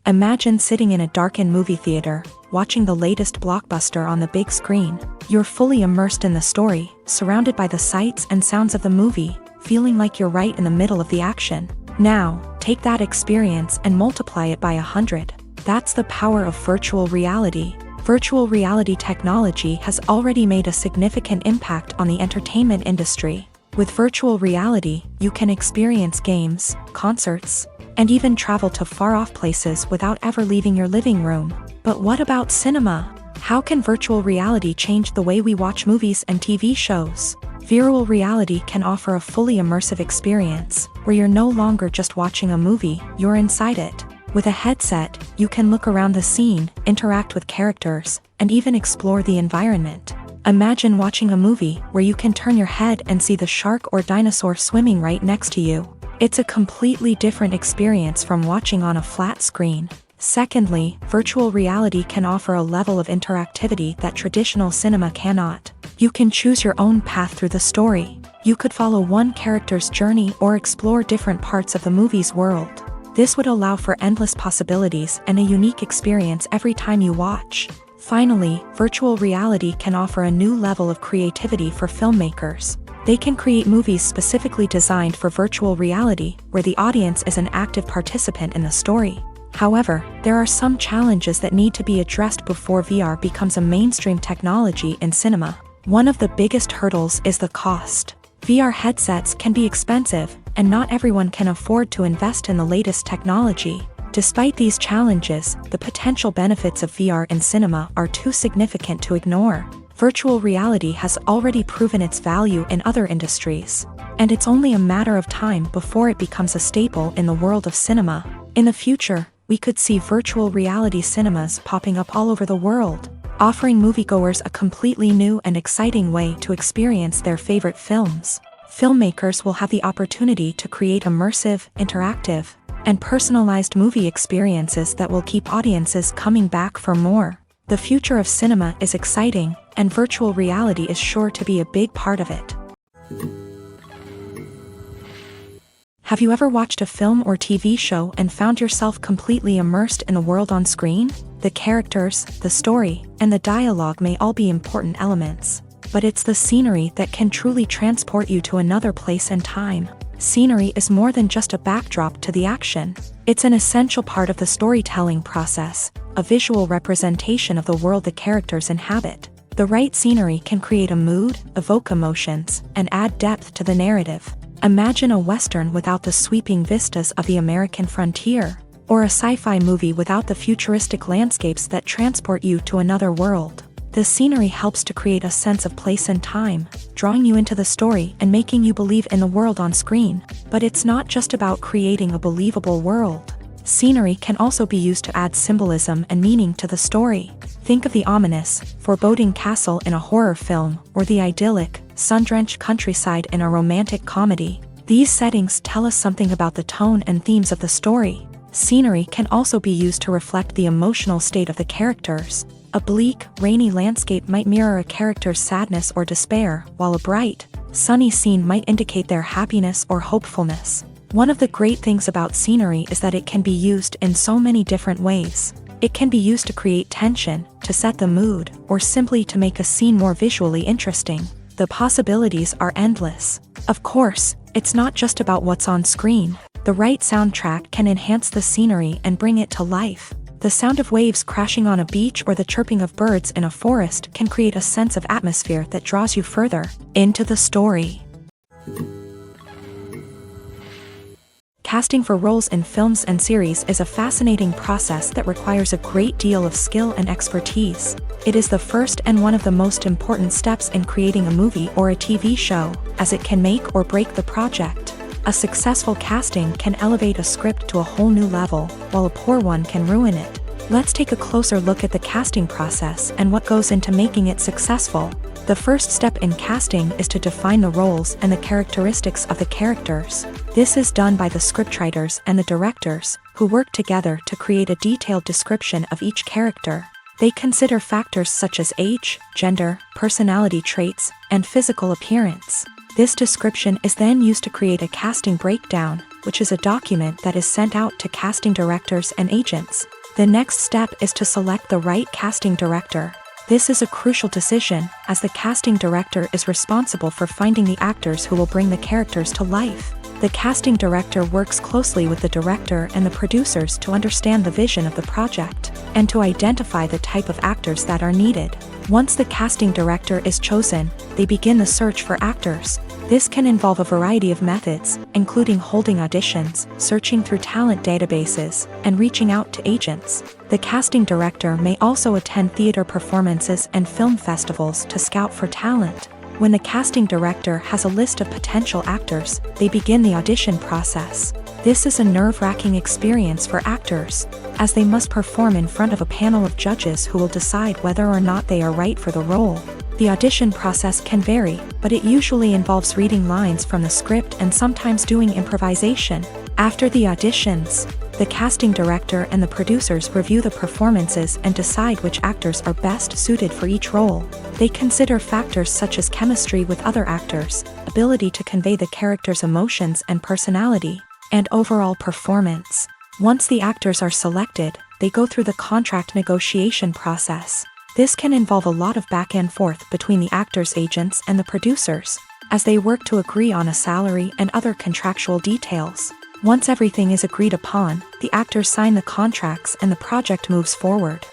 Imagine sitting in a darkened movie theater, watching the latest blockbuster on the big screen. You're fully immersed in the story, surrounded by the sights and sounds of the movie, feeling like you're right in the middle of the action. Now, take that experience and multiply it by 100. That's the power of virtual reality. Virtual reality technology has already made a significant impact on the entertainment industry. With virtual reality, you can experience games, concerts, and even travel to far-off places without ever leaving your living room. But what about cinema? How can virtual reality change the way we watch movies and TV shows? Virtual reality can offer a fully immersive experience, where you're no longer just watching a movie, you're inside it. With a headset, you can look around the scene, interact with characters, and even explore the environment. Imagine watching a movie where you can turn your head and see the shark or dinosaur swimming right next to you. It's a completely different experience from watching on a flat screen. Secondly, virtual reality can offer a level of interactivity that traditional cinema cannot. You can choose your own path through the story. You could follow one character's journey or explore different parts of the movie's world. This would allow for endless possibilities and a unique experience every time you watch. Finally, virtual reality can offer a new level of creativity for filmmakers. They can create movies specifically designed for virtual reality, where the audience is an active participant in the story. However, there are some challenges that need to be addressed before VR becomes a mainstream technology in cinema. One of the biggest hurdles is the cost. VR headsets can be expensive, and not everyone can afford to invest in the latest technology. Despite these challenges, the potential benefits of VR in cinema are too significant to ignore. Virtual reality has already proven its value in other industries, and it's only a matter of time before it becomes a staple in the world of cinema. In the future, we could see virtual reality cinemas popping up all over the world, offering moviegoers a completely new and exciting way to experience their favorite films. Filmmakers will have the opportunity to create immersive, interactive, and personalized movie experiences that will keep audiences coming back for more. The future of cinema is exciting, and virtual reality is sure to be a big part of it. Have you ever watched a film or TV show and found yourself completely immersed in the world on screen? The characters, the story, and the dialogue may all be important elements, but it's the scenery that can truly transport you to another place and time. Scenery is more than just a backdrop to the action. It's an essential part of the storytelling process, a visual representation of the world the characters inhabit. The right scenery can create a mood, evoke emotions, and add depth to the narrative. Imagine a Western without the sweeping vistas of the American frontier, or a sci-fi movie without the futuristic landscapes that transport you to another world. The scenery helps to create a sense of place and time, drawing you into the story and making you believe in the world on screen. But it's not just about creating a believable world. Scenery can also be used to add symbolism and meaning to the story. Think of the ominous, foreboding castle in a horror film, or the idyllic, sun-drenched countryside in a romantic comedy. These settings tell us something about the tone and themes of the story. Scenery can also be used to reflect the emotional state of the characters. A bleak, rainy landscape might mirror a character's sadness or despair, while a bright, sunny scene might indicate their happiness or hopefulness. One of the great things about scenery is that it can be used in so many different ways. It can be used to create tension, to set the mood, or simply to make a scene more visually interesting. The possibilities are endless. Of course, it's not just about what's on screen. The right soundtrack can enhance the scenery and bring it to life. The sound of waves crashing on a beach or the chirping of birds in a forest can create a sense of atmosphere that draws you further into the story. Casting for roles in films and series is a fascinating process that requires a great deal of skill and expertise. It is the first and one of the most important steps in creating a movie or a TV show, as it can make or break the project. A successful casting can elevate a script to a whole new level, while a poor one can ruin it. Let's take a closer look at the casting process and what goes into making it successful. The first step in casting is to define the roles and the characteristics of the characters. This is done by the scriptwriters and the directors, who work together to create a detailed description of each character. They consider factors such as age, gender, personality traits, and physical appearance. This description is then used to create a casting breakdown, which is a document that is sent out to casting directors and agents. The next step is to select the right casting director. This is a crucial decision, as the casting director is responsible for finding the actors who will bring the characters to life. The casting director works closely with the director and the producers to understand the vision of the project, and to identify the type of actors that are needed. Once the casting director is chosen, they begin the search for actors. This can involve a variety of methods, including holding auditions, searching through talent databases, and reaching out to agents. The casting director may also attend theater performances and film festivals to scout for talent. When the casting director has a list of potential actors, they begin the audition process. This is a nerve-wracking experience for actors, as they must perform in front of a panel of judges who will decide whether or not they are right for the role. The audition process can vary, but it usually involves reading lines from the script and sometimes doing improvisation. After the auditions, the casting director and the producers review the performances and decide which actors are best suited for each role. They consider factors such as chemistry with other actors, ability to convey the character's emotions and personality, and overall performance. Once the actors are selected, they go through the contract negotiation process. This can involve a lot of back and forth between the actors' agents and the producers, as they work to agree on a salary and other contractual details. Once everything is agreed upon, the actors sign the contracts and the project moves forward.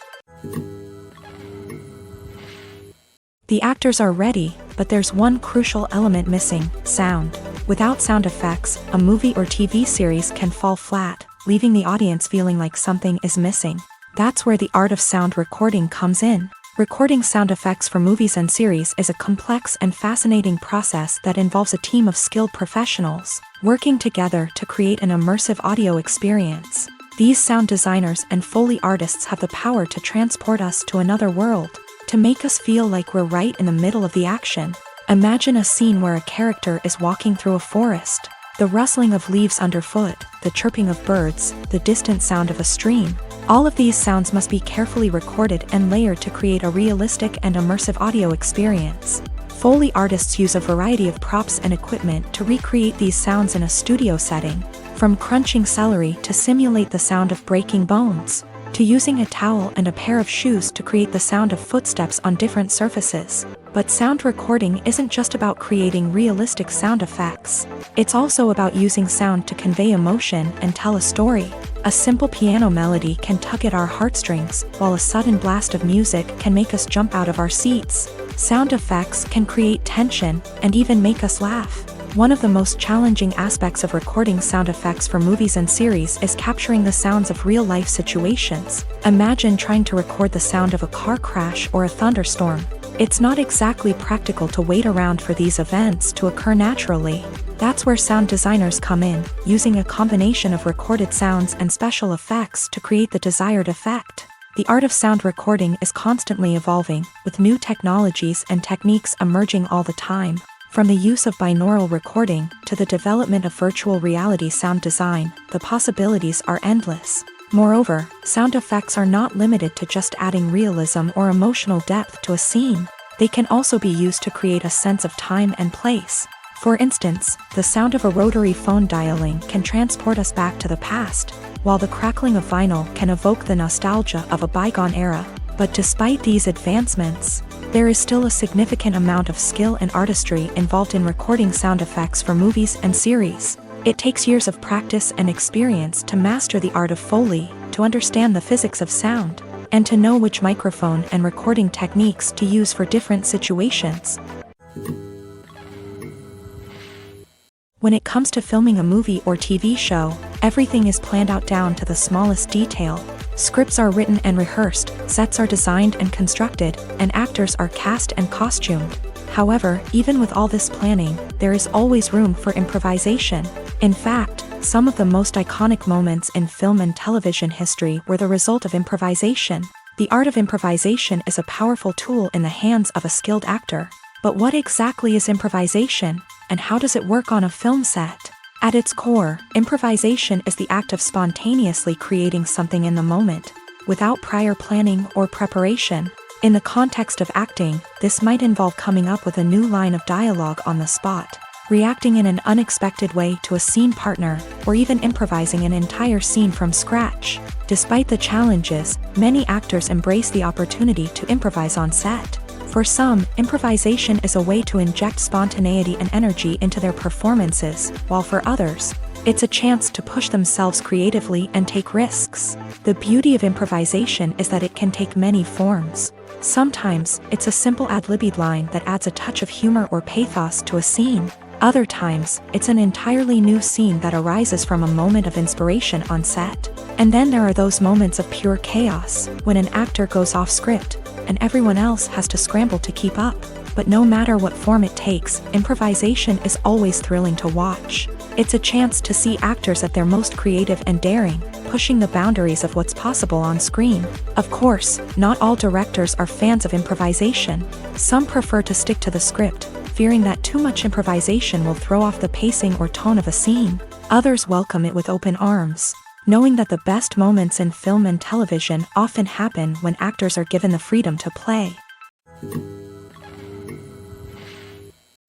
The actors are ready, but there's one crucial element missing: sound. Without sound effects, a movie or TV series can fall flat, leaving the audience feeling like something is missing. That's where the art of sound recording comes in. Recording sound effects for movies and series is a complex and fascinating process that involves a team of skilled professionals working together to create an immersive audio experience. These sound designers and Foley artists have the power to transport us to another world, to make us feel like we're right in the middle of the action. Imagine a scene where a character is walking through a forest. The rustling of leaves underfoot, the chirping of birds, the distant sound of a stream. All of these sounds must be carefully recorded and layered to create a realistic and immersive audio experience. Foley artists use a variety of props and equipment to recreate these sounds in a studio setting, from crunching celery to simulate the sound of breaking bones, to using a towel and a pair of shoes to create the sound of footsteps on different surfaces. But sound recording isn't just about creating realistic sound effects. It's also about using sound to convey emotion and tell a story. A simple piano melody can tug at our heartstrings, while a sudden blast of music can make us jump out of our seats. Sound effects can create tension and even make us laugh. One of the most challenging aspects of recording sound effects for movies and series is capturing the sounds of real-life situations. Imagine trying to record the sound of a car crash or a thunderstorm. It's not exactly practical to wait around for these events to occur naturally. That's where sound designers come in, using a combination of recorded sounds and special effects to create the desired effect. The art of sound recording is constantly evolving, with new technologies and techniques emerging all the time. From the use of binaural recording to the development of virtual reality sound design, the possibilities are endless. Moreover, sound effects are not limited to just adding realism or emotional depth to a scene. They can also be used to create a sense of time and place. For instance, the sound of a rotary phone dialing can transport us back to the past. while the crackling of vinyl can evoke the nostalgia of a bygone era. But despite these advancements, there is still a significant amount of skill and artistry involved in recording sound effects for movies and series. It takes years of practice and experience to master the art of Foley, to understand the physics of sound, and to know which microphone and recording techniques to use for different situations. When it comes to filming a movie or TV show, everything is planned out down to the smallest detail. Scripts are written and rehearsed, sets are designed and constructed, and actors are cast and costumed. However, even with all this planning, there is always room for improvisation. In fact, some of the most iconic moments in film and television history were the result of improvisation. The art of improvisation is a powerful tool in the hands of a skilled actor. But what exactly is improvisation, and how does it work on a film set? At its core, improvisation is the act of spontaneously creating something in the moment, without prior planning or preparation. In the context of acting, this might involve coming up with a new line of dialogue on the spot, reacting in an unexpected way to a scene partner, or even improvising an entire scene from scratch. Despite the challenges, many actors embrace the opportunity to improvise on set. For some, improvisation is a way to inject spontaneity and energy into their performances, while for others, it's a chance to push themselves creatively and take risks. The beauty of improvisation is that it can take many forms. Sometimes, it's a simple ad-libbed line that adds a touch of humor or pathos to a scene. Other times, it's an entirely new scene that arises from a moment of inspiration on set. And then there are those moments of pure chaos, when an actor goes off script, and everyone else has to scramble to keep up. But no matter what form it takes, improvisation is always thrilling to watch. It's a chance to see actors at their most creative and daring, pushing the boundaries of what's possible on screen. Of course, not all directors are fans of improvisation. Some prefer to stick to the script, fearing that too much improvisation will throw off the pacing or tone of a scene. Others welcome it with open arms, knowing that the best moments in film and television often happen when actors are given the freedom to play.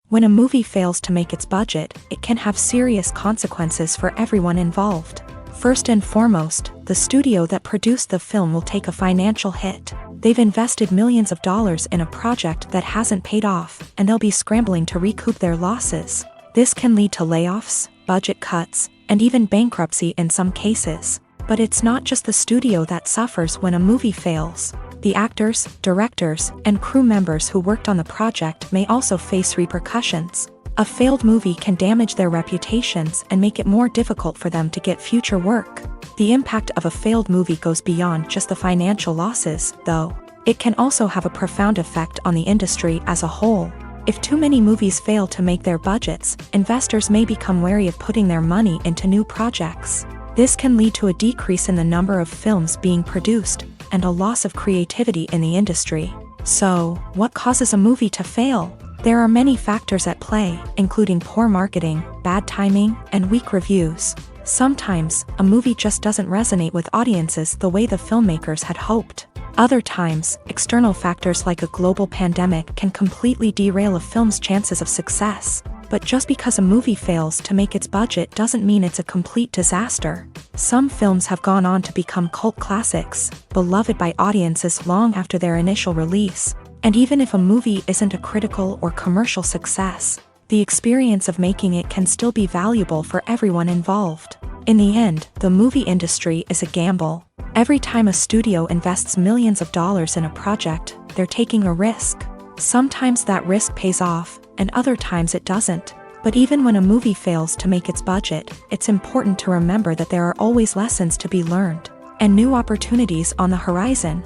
When a movie fails to make its budget, it can have serious consequences for everyone involved. First and foremost, the studio that produced the film will take a financial hit. They've invested millions of dollars in a project that hasn't paid off, and they'll be scrambling to recoup their losses. This can lead to layoffs, budget cuts, and even bankruptcy in some cases. But it's not just the studio that suffers when a movie fails. The actors, directors, and crew members who worked on the project may also face repercussions. A failed movie can damage their reputations and make it more difficult for them to get future work. The impact of a failed movie goes beyond just the financial losses, though. It can also have a profound effect on the industry as a whole. If too many movies fail to make their budgets, investors may become wary of putting their money into new projects. This can lead to a decrease in the number of films being produced, and a loss of creativity in the industry. So, what causes a movie to fail? There are many factors at play, including poor marketing, bad timing, and weak reviews. Sometimes, a movie just doesn't resonate with audiences the way the filmmakers had hoped. Other times, external factors like a global pandemic can completely derail a film's chances of success. But just because a movie fails to make its budget doesn't mean it's a complete disaster. Some films have gone on to become cult classics, beloved by audiences long after their initial release. And even if a movie isn't a critical or commercial success, the experience of making it can still be valuable for everyone involved. In the end, the movie industry is a gamble. Every time a studio invests millions of dollars in a project, they're taking a risk. Sometimes that risk pays off, and other times it doesn't. But even when a movie fails to make its budget, it's important to remember that there are always lessons to be learned, and new opportunities on the horizon.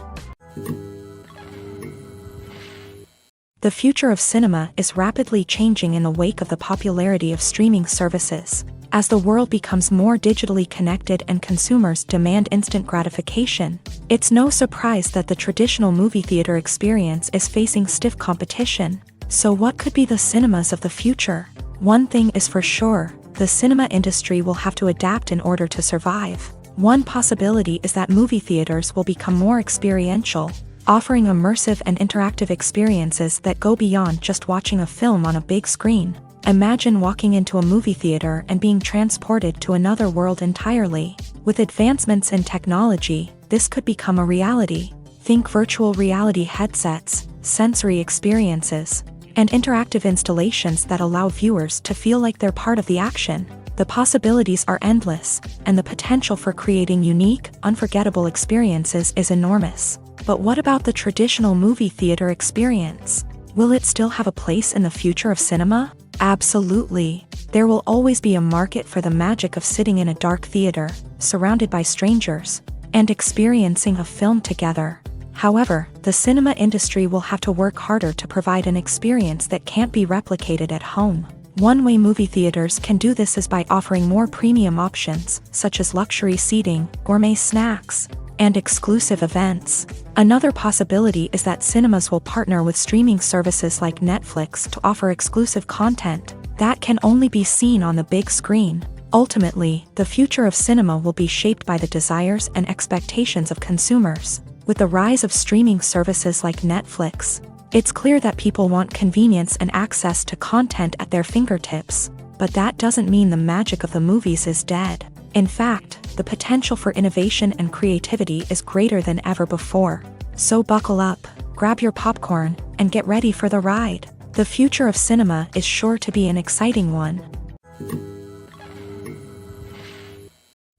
The future of cinema is rapidly changing in the wake of the popularity of streaming services. As the world becomes more digitally connected and consumers demand instant gratification, it's no surprise that the traditional movie theater experience is facing stiff competition. So what could be the cinemas of the future? One thing is for sure, the cinema industry will have to adapt in order to survive. One possibility is that movie theaters will become more experiential, offering immersive and interactive experiences that go beyond just watching a film on a big screen. Imagine walking into a movie theater and being transported to another world entirely. With advancements in technology, this could become a reality. Think virtual reality headsets, sensory experiences, and interactive installations that allow viewers to feel like they're part of the action. The possibilities are endless, and the potential for creating unique, unforgettable experiences is enormous. But what about the traditional movie theater experience? Will it still have a place in the future of cinema? Absolutely. There will always be a market for the magic of sitting in a dark theater, surrounded by strangers, and experiencing a film together. However, the cinema industry will have to work harder to provide an experience that can't be replicated at home. One way movie theaters can do this is by offering more premium options, such as luxury seating, gourmet snacks, and exclusive events. Another possibility is that cinemas will partner with streaming services like Netflix to offer exclusive content that can only be seen on the big screen. Ultimately, the future of cinema will be shaped by the desires and expectations of consumers. With the rise of streaming services like Netflix, it's clear that people want convenience and access to content at their fingertips. But that doesn't mean the magic of the movies is dead. In fact, the potential for innovation and creativity is greater than ever before. So buckle up, grab your popcorn, and get ready for the ride. The future of cinema is sure to be an exciting one.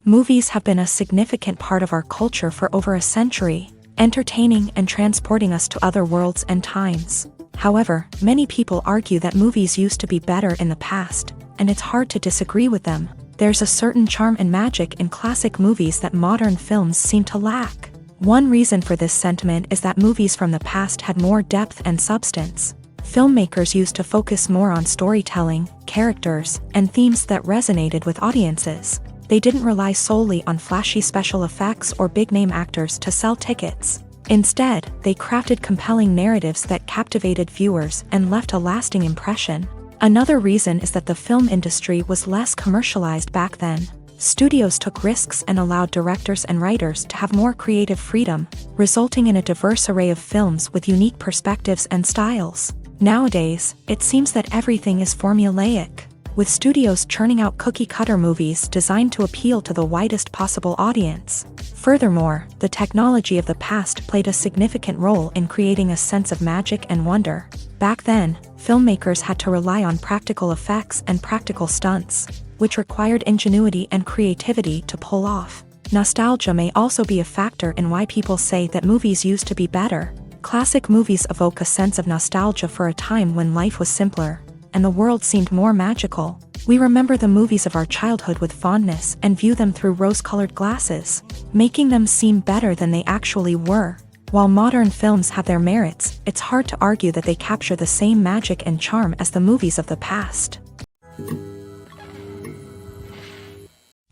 Movies have been a significant part of our culture for over a century, entertaining and transporting us to other worlds and times. However, many people argue that movies used to be better in the past, and it's hard to disagree with them. There's a certain charm and magic in classic movies that modern films seem to lack. One reason for this sentiment is that movies from the past had more depth and substance. Filmmakers used to focus more on storytelling, characters, and themes that resonated with audiences. They didn't rely solely on flashy special effects or big-name actors to sell tickets. Instead, they crafted compelling narratives that captivated viewers and left a lasting impression. Another reason is that the film industry was less commercialized back then. Studios took risks and allowed directors and writers to have more creative freedom, resulting in a diverse array of films with unique perspectives and styles. Nowadays, it seems that everything is formulaic, with studios churning out cookie-cutter movies designed to appeal to the widest possible audience. Furthermore, the technology of the past played a significant role in creating a sense of magic and wonder. Back then, filmmakers had to rely on practical effects and practical stunts, which required ingenuity and creativity to pull off. Nostalgia may also be a factor in why people say that movies used to be better. Classic movies evoke a sense of nostalgia for a time when life was simpler, and the world seemed more magical. We remember the movies of our childhood with fondness and view them through rose-colored glasses, making them seem better than they actually were. While modern films have their merits, it's hard to argue that they capture the same magic and charm as the movies of the past.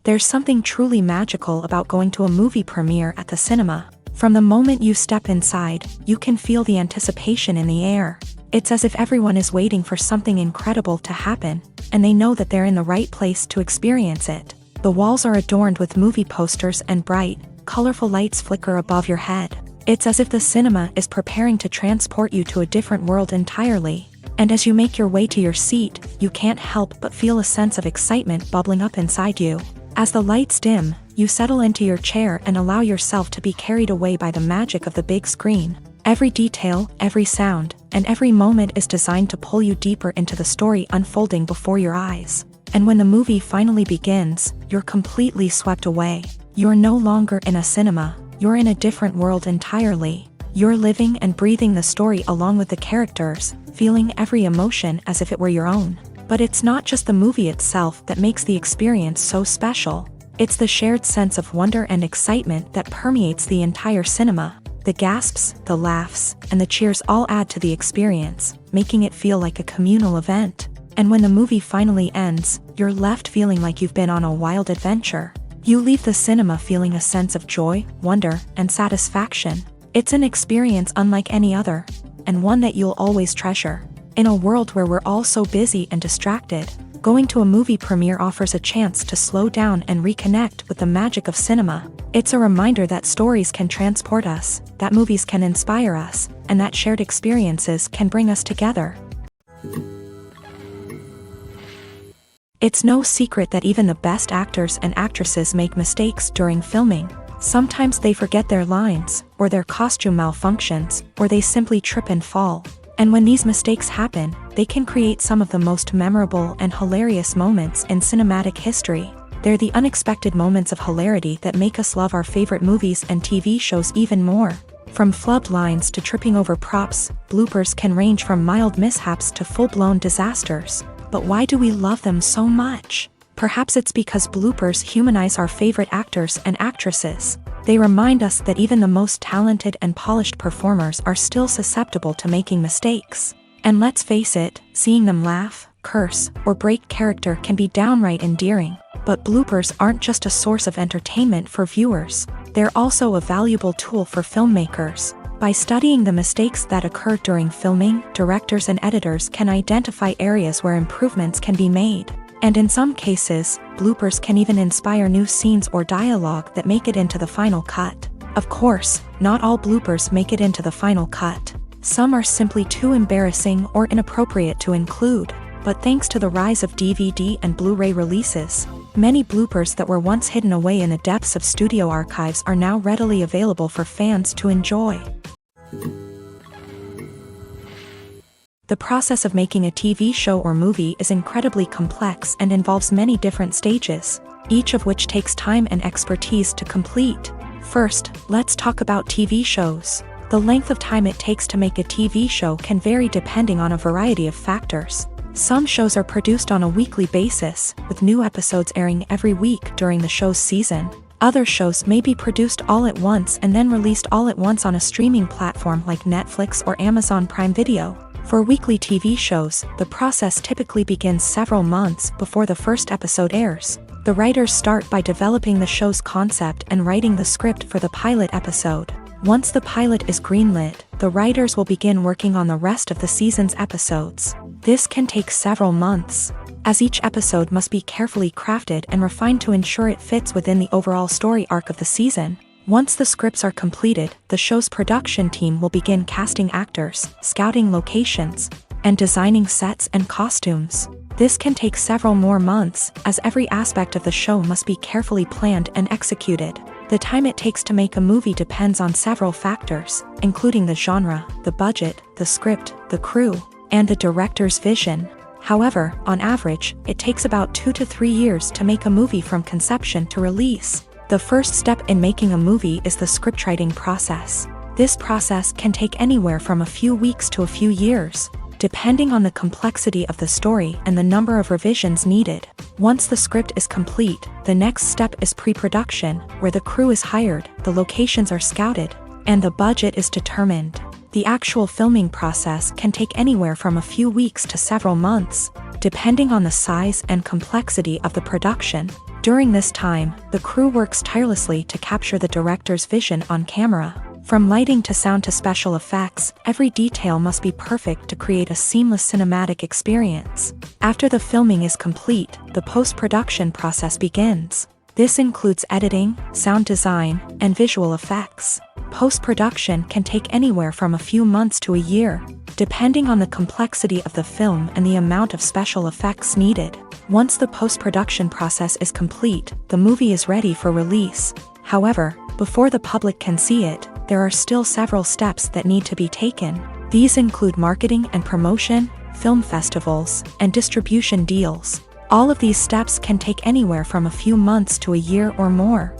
There's something truly magical about going to a movie premiere at the cinema. From the moment you step inside, you can feel the anticipation in the air. It's as if everyone is waiting for something incredible to happen, and they know that they're in the right place to experience it. The walls are adorned with movie posters and bright, colorful lights flicker above your head. It's as if the cinema is preparing to transport you to a different world entirely. And as you make your way to your seat, you can't help but feel a sense of excitement bubbling up inside you. As the lights dim, you settle into your chair and allow yourself to be carried away by the magic of the big screen. Every detail, every sound, and every moment is designed to pull you deeper into the story unfolding before your eyes. And when the movie finally begins, you're completely swept away. You're no longer in a cinema, you're in a different world entirely. You're living and breathing the story along with the characters, feeling every emotion as if it were your own. But it's not just the movie itself that makes the experience so special. It's the shared sense of wonder and excitement that permeates the entire cinema. The gasps, the laughs, and the cheers all add to the experience, making it feel like a communal event. And when the movie finally ends, you're left feeling like you've been on a wild adventure. You leave the cinema feeling a sense of joy, wonder, and satisfaction. It's an experience unlike any other, and one that you'll always treasure. In a world where we're all so busy and distracted, going to a movie premiere offers a chance to slow down and reconnect with the magic of cinema. It's a reminder that stories can transport us, that movies can inspire us, and that shared experiences can bring us together. It's no secret that even the best actors and actresses make mistakes during filming. Sometimes they forget their lines, or their costume malfunctions, or they simply trip and fall. And when these mistakes happen, they can create some of the most memorable and hilarious moments in cinematic history. They're the unexpected moments of hilarity that make us love our favorite movies and TV shows even more. From flubbed lines to tripping over props, bloopers can range from mild mishaps to full-blown disasters. But why do we love them so much? Perhaps it's because bloopers humanize our favorite actors and actresses. They remind us that even the most talented and polished performers are still susceptible to making mistakes. And let's face it, seeing them laugh, curse, or break character can be downright endearing. But bloopers aren't just a source of entertainment for viewers. They're also a valuable tool for filmmakers. By studying the mistakes that occur during filming, directors and editors can identify areas where improvements can be made. And in some cases, bloopers can even inspire new scenes or dialogue that make it into the final cut. Of course, not all bloopers make it into the final cut. Some are simply too embarrassing or inappropriate to include. But thanks to the rise of DVD and Blu-ray releases, many bloopers that were once hidden away in the depths of studio archives are now readily available for fans to enjoy. The process of making a TV show or movie is incredibly complex and involves many different stages, each of which takes time and expertise to complete. First, let's talk about TV shows. The length of time it takes to make a TV show can vary depending on a variety of factors. Some shows are produced on a weekly basis, with new episodes airing every week during the show's season. Other shows may be produced all at once and then released all at once on a streaming platform like Netflix or Amazon Prime Video. For weekly TV shows, the process typically begins several months before the first episode airs. The writers start by developing the show's concept and writing the script for the pilot episode. Once the pilot is greenlit, the writers will begin working on the rest of the season's episodes. This can take several months, as each episode must be carefully crafted and refined to ensure it fits within the overall story arc of the season. Once the scripts are completed, the show's production team will begin casting actors, scouting locations, and designing sets and costumes. This can take several more months, as every aspect of the show must be carefully planned and executed. The time it takes to make a movie depends on several factors, including the genre, the budget, the script, the crew, and the director's vision. However, on average, it takes about 2 to 3 years to make a movie from conception to release. The first step in making a movie is the scriptwriting process. This process can take anywhere from a few weeks to a few years, depending on the complexity of the story and the number of revisions needed. Once the script is complete, the next step is pre-production, where the crew is hired, the locations are scouted, and the budget is determined. The actual filming process can take anywhere from a few weeks to several months, depending on the size and complexity of the production. During this time, the crew works tirelessly to capture the director's vision on camera. From lighting to sound to special effects, every detail must be perfect to create a seamless cinematic experience. After the filming is complete, the post-production process begins. This includes editing, sound design, and visual effects. Post-production can take anywhere from a few months to a year, depending on the complexity of the film and the amount of special effects needed. Once the post-production process is complete, the movie is ready for release. However, before the public can see it, there are still several steps that need to be taken. These include marketing and promotion, film festivals, and distribution deals. All of these steps can take anywhere from a few months to a year or more.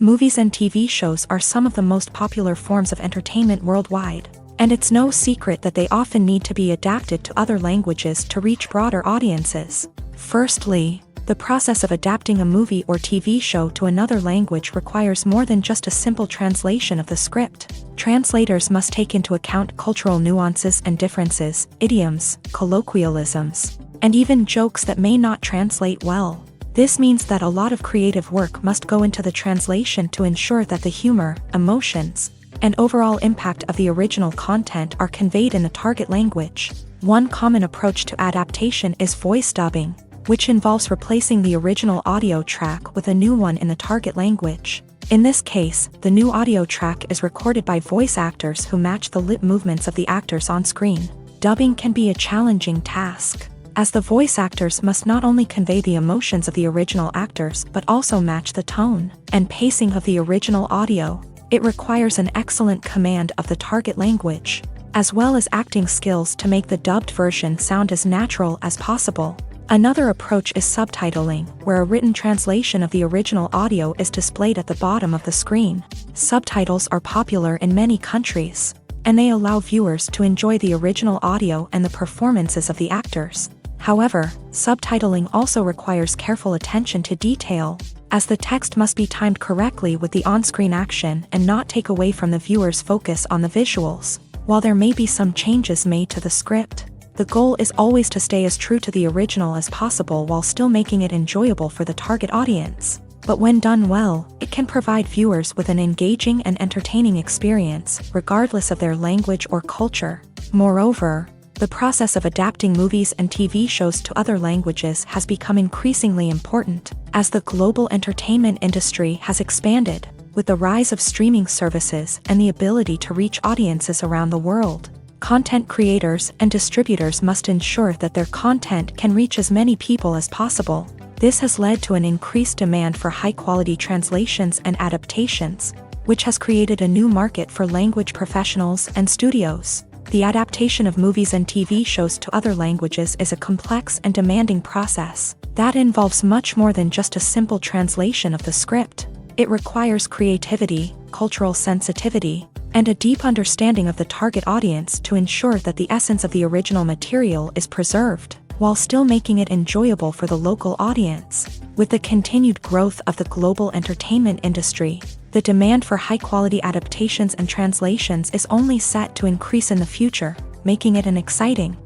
Movies and TV shows are some of the most popular forms of entertainment worldwide, and it's no secret that they often need to be adapted to other languages to reach broader audiences. Firstly, the process of adapting a movie or TV show to another language requires more than just a simple translation of the script. Translators must take into account cultural nuances and differences, idioms, colloquialisms, and even jokes that may not translate well. This means that a lot of creative work must go into the translation to ensure that the humor, emotions, and overall impact of the original content are conveyed in the target language. One common approach to adaptation is voice dubbing, which involves replacing the original audio track with a new one in the target language. In this case, the new audio track is recorded by voice actors who match the lip movements of the actors on screen. Dubbing can be a challenging task, as the voice actors must not only convey the emotions of the original actors but also match the tone and pacing of the original audio. It requires an excellent command of the target language, as well as acting skills to make the dubbed version sound as natural as possible. Another approach is subtitling, where a written translation of the original audio is displayed at the bottom of the screen. Subtitles are popular in many countries, and they allow viewers to enjoy the original audio and the performances of the actors. However, subtitling also requires careful attention to detail, as the text must be timed correctly with the on-screen action and not take away from the viewer's focus on the visuals. While there may be some changes made to the script, the goal is always to stay as true to the original as possible while still making it enjoyable for the target audience. But when done well, it can provide viewers with an engaging and entertaining experience, regardless of their language or culture. Moreover, the process of adapting movies and TV shows to other languages has become increasingly important, as the global entertainment industry has expanded, with the rise of streaming services and the ability to reach audiences around the world. Content creators and distributors must ensure that their content can reach as many people as possible. This has led to an increased demand for high-quality translations and adaptations, which has created a new market for language professionals and studios. The adaptation of movies and TV shows to other languages is a complex and demanding process that involves much more than just a simple translation of the script. It requires creativity, cultural sensitivity, and a deep understanding of the target audience to ensure that the essence of the original material is preserved, while still making it enjoyable for the local audience. With the continued growth of the global entertainment industry, the demand for high-quality adaptations and translations is only set to increase in the future, making it an exciting.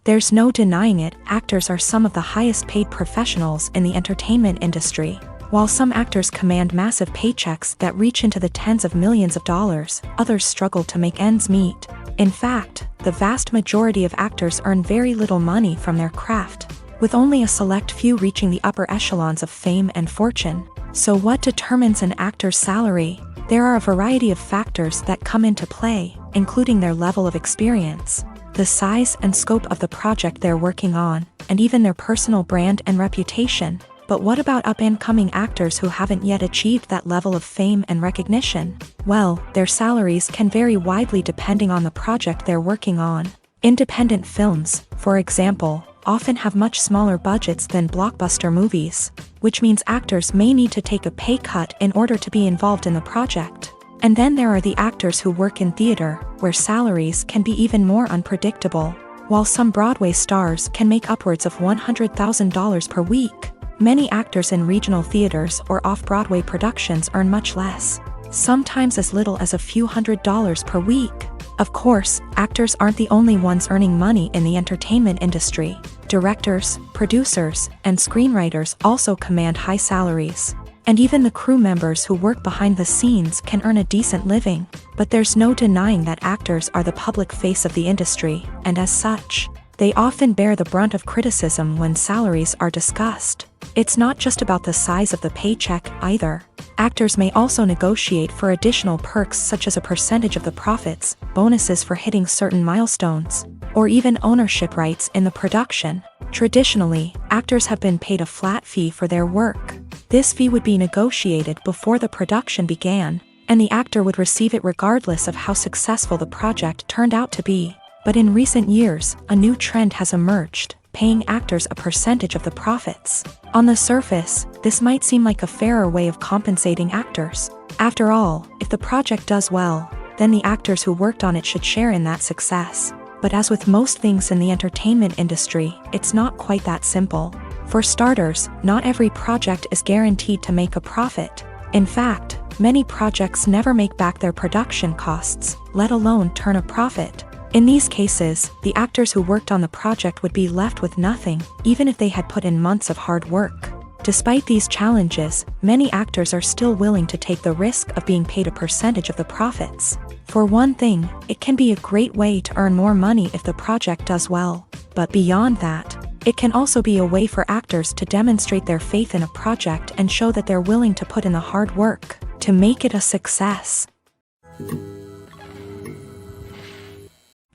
There's no denying it, actors are some of the highest-paid professionals in the entertainment industry. While some actors command massive paychecks that reach into the tens of millions of dollars, others struggle to make ends meet. In fact, the vast majority of actors earn very little money from their craft, with only a select few reaching the upper echelons of fame and fortune. So what determines an actor's salary? There are a variety of factors that come into play, including their level of experience, the size and scope of the project they're working on, and even their personal brand and reputation. But what about up-and-coming actors who haven't yet achieved that level of fame and recognition? Well, their salaries can vary widely depending on the project they're working on. Independent films, for example, often have much smaller budgets than blockbuster movies, which means actors may need to take a pay cut in order to be involved in the project. And then there are the actors who work in theater, where salaries can be even more unpredictable. While some Broadway stars can make upwards of $100,000 per week, many actors in regional theaters or off-Broadway productions earn much less, sometimes as little as a few $100s per week. Of course, actors aren't the only ones earning money in the entertainment industry. Directors, producers, and screenwriters also command high salaries. And even the crew members who work behind the scenes can earn a decent living. But there's no denying that actors are the public face of the industry, and as such, they often bear the brunt of criticism when salaries are discussed. It's not just about the size of the paycheck, either. Actors may also negotiate for additional perks such as a percentage of the profits, bonuses for hitting certain milestones, or even ownership rights in the production. Traditionally, actors have been paid a flat fee for their work. This fee would be negotiated before the production began, and the actor would receive it regardless of how successful the project turned out to be. But in recent years, a new trend has emerged, paying actors a percentage of the profits. On the surface, this might seem like a fairer way of compensating actors. After all, if the project does well, then the actors who worked on it should share in that success. But as with most things in the entertainment industry, it's not quite that simple. For starters, not every project is guaranteed to make a profit. In fact, many projects never make back their production costs, let alone turn a profit. In these cases, the actors who worked on the project would be left with nothing, even if they had put in months of hard work. Despite these challenges, many actors are still willing to take the risk of being paid a percentage of the profits. For one thing, it can be a great way to earn more money if the project does well. But beyond that, it can also be a way for actors to demonstrate their faith in a project and show that they're willing to put in the hard work to make it a success.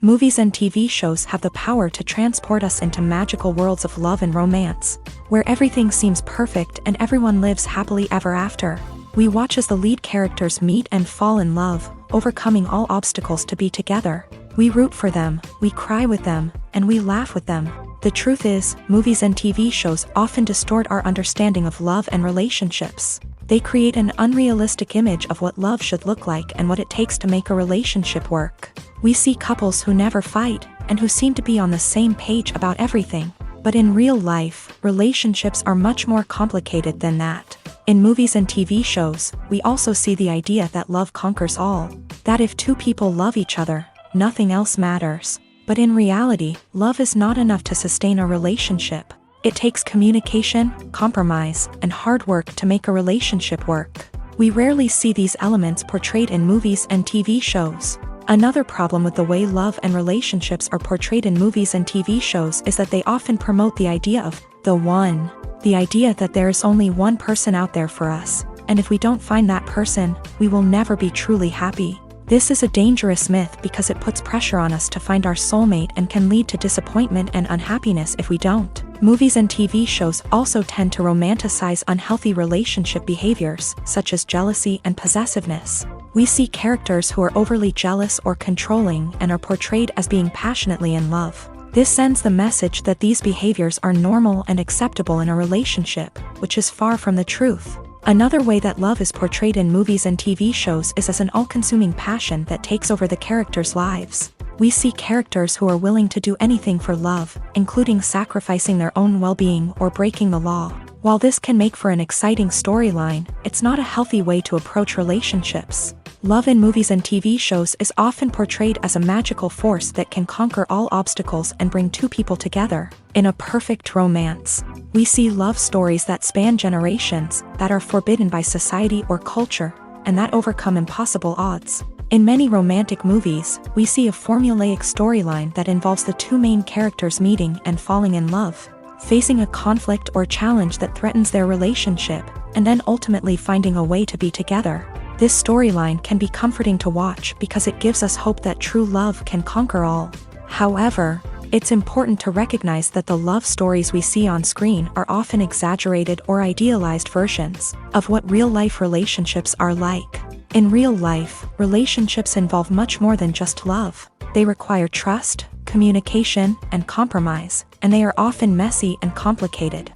Movies and TV shows have the power to transport us into magical worlds of love and romance, where everything seems perfect and everyone lives happily ever after. We watch as the lead characters meet and fall in love, overcoming all obstacles to be together. We root for them, we cry with them, and we laugh with them. The truth is, movies and TV shows often distort our understanding of love and relationships. They create an unrealistic image of what love should look like and what it takes to make a relationship work. We see couples who never fight, and who seem to be on the same page about everything. But in real life, relationships are much more complicated than that. In movies and TV shows, we also see the idea that love conquers all. That if two people love each other, nothing else matters. But in reality, love is not enough to sustain a relationship. It takes communication, compromise, and hard work to make a relationship work. We rarely see these elements portrayed in movies and TV shows. Another problem with the way love and relationships are portrayed in movies and TV shows is that they often promote the idea of the one. The idea that there is only one person out there for us, and if we don't find that person, we will never be truly happy. This is a dangerous myth because it puts pressure on us to find our soulmate and can lead to disappointment and unhappiness if we don't. Movies and TV shows also tend to romanticize unhealthy relationship behaviors, such as jealousy and possessiveness. We see characters who are overly jealous or controlling and are portrayed as being passionately in love. This sends the message that these behaviors are normal and acceptable in a relationship, which is far from the truth. Another way that love is portrayed in movies and TV shows is as an all-consuming passion that takes over the characters' lives. We see characters who are willing to do anything for love, including sacrificing their own well-being or breaking the law. While this can make for an exciting storyline, it's not a healthy way to approach relationships. Love in movies and TV shows is often portrayed as a magical force that can conquer all obstacles and bring two people together. In a perfect romance, we see love stories that span generations, that are forbidden by society or culture, and that overcome impossible odds. In many romantic movies, we see a formulaic storyline that involves the two main characters meeting and falling in love, facing a conflict or challenge that threatens their relationship, and then ultimately finding a way to be together. This storyline can be comforting to watch because it gives us hope that true love can conquer all. However, it's important to recognize that the love stories we see on screen are often exaggerated or idealized versions of what real-life relationships are like. In real life, relationships involve much more than just love. They require trust, communication, and compromise, and they are often messy and complicated.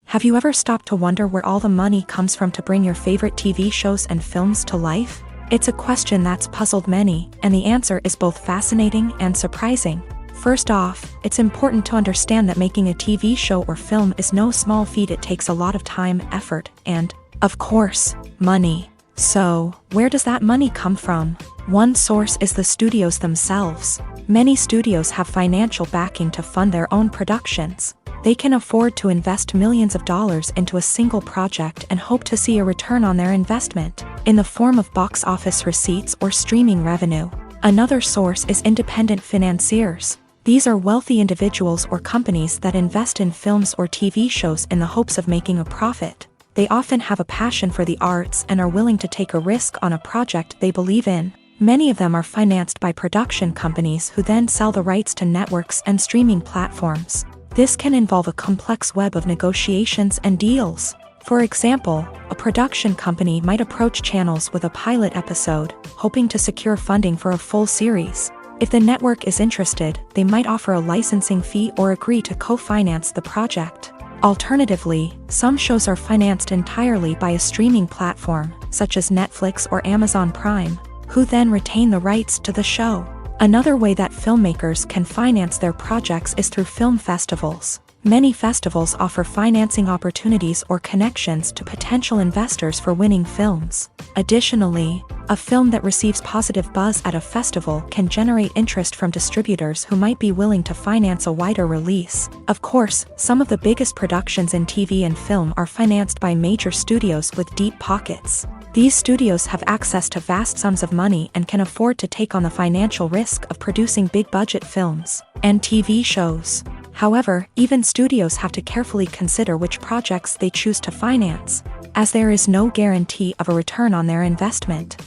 Have you ever stopped to wonder where all the money comes from to bring your favorite TV shows and films to life? It's a question that's puzzled many, and the answer is both fascinating and surprising. First off, it's important to understand that making a TV show or film is no small feat. It takes a lot of time, effort, and, of course, money. So, where does that money come from? One source is the studios themselves. Many studios have financial backing to fund their own productions. They can afford to invest millions of dollars into a single project and hope to see a return on their investment, in the form of box office receipts or streaming revenue. Another source is independent financiers. These are wealthy individuals or companies that invest in films or TV shows in the hopes of making a profit. They often have a passion for the arts and are willing to take a risk on a project they believe in. Many of them are financed by production companies who then sell the rights to networks and streaming platforms. This can involve a complex web of negotiations and deals. For example, a production company might approach channels with a pilot episode, hoping to secure funding for a full series. If the network is interested, they might offer a licensing fee or agree to co-finance the project. Alternatively, some shows are financed entirely by a streaming platform, such as Netflix or Amazon Prime, who then retain the rights to the show. Another way that filmmakers can finance their projects is through film festivals. Many festivals offer financing opportunities or connections to potential investors for winning films. Additionally, a film that receives positive buzz at a festival can generate interest from distributors who might be willing to finance a wider release. Of course, some of the biggest productions in TV and film are financed by major studios with deep pockets. These studios have access to vast sums of money and can afford to take on the financial risk of producing big-budget films and TV shows. However, even studios have to carefully consider which projects they choose to finance, as there is no guarantee of a return on their investment.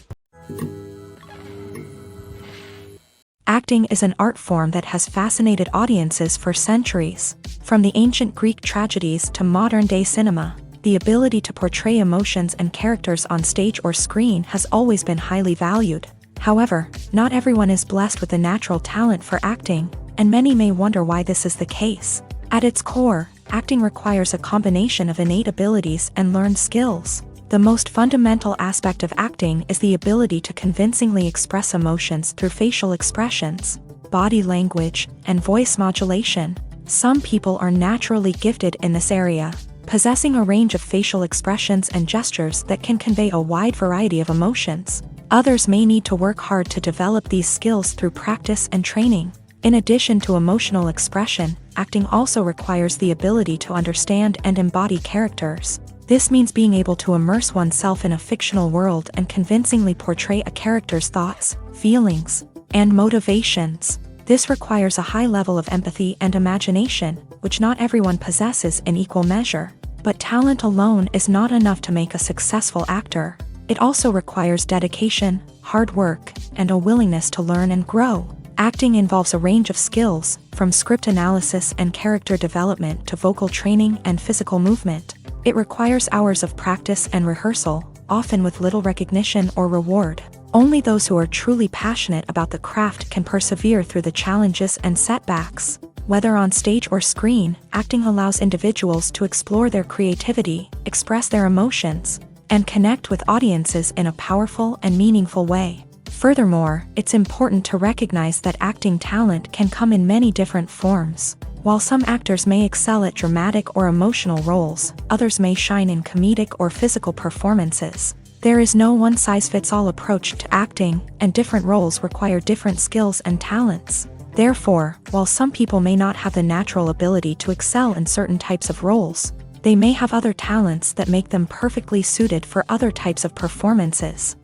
Acting is an art form that has fascinated audiences for centuries. From the ancient Greek tragedies to modern-day cinema, the ability to portray emotions and characters on stage or screen has always been highly valued. However, not everyone is blessed with a natural talent for acting, and many may wonder why this is the case. At its core, acting requires a combination of innate abilities and learned skills. The most fundamental aspect of acting is the ability to convincingly express emotions through facial expressions, body language, and voice modulation. Some people are naturally gifted in this area, possessing a range of facial expressions and gestures that can convey a wide variety of emotions. Others may need to work hard to develop these skills through practice and training. In addition to emotional expression, acting also requires the ability to understand and embody characters. This means being able to immerse oneself in a fictional world and convincingly portray a character's thoughts, feelings, and motivations. This requires a high level of empathy and imagination, which not everyone possesses in equal measure. But talent alone is not enough to make a successful actor. It also requires dedication, hard work, and a willingness to learn and grow. Acting involves a range of skills, from script analysis and character development to vocal training and physical movement. It requires hours of practice and rehearsal, often with little recognition or reward. Only those who are truly passionate about the craft can persevere through the challenges and setbacks. Whether on stage or screen, acting allows individuals to explore their creativity, express their emotions, and connect with audiences in a powerful and meaningful way. Furthermore, it's important to recognize that acting talent can come in many different forms. While some actors may excel at dramatic or emotional roles, others may shine in comedic or physical performances. There is no one-size-fits-all approach to acting, and different roles require different skills and talents. Therefore, while some people may not have the natural ability to excel in certain types of roles, they may have other talents that make them perfectly suited for other types of performances.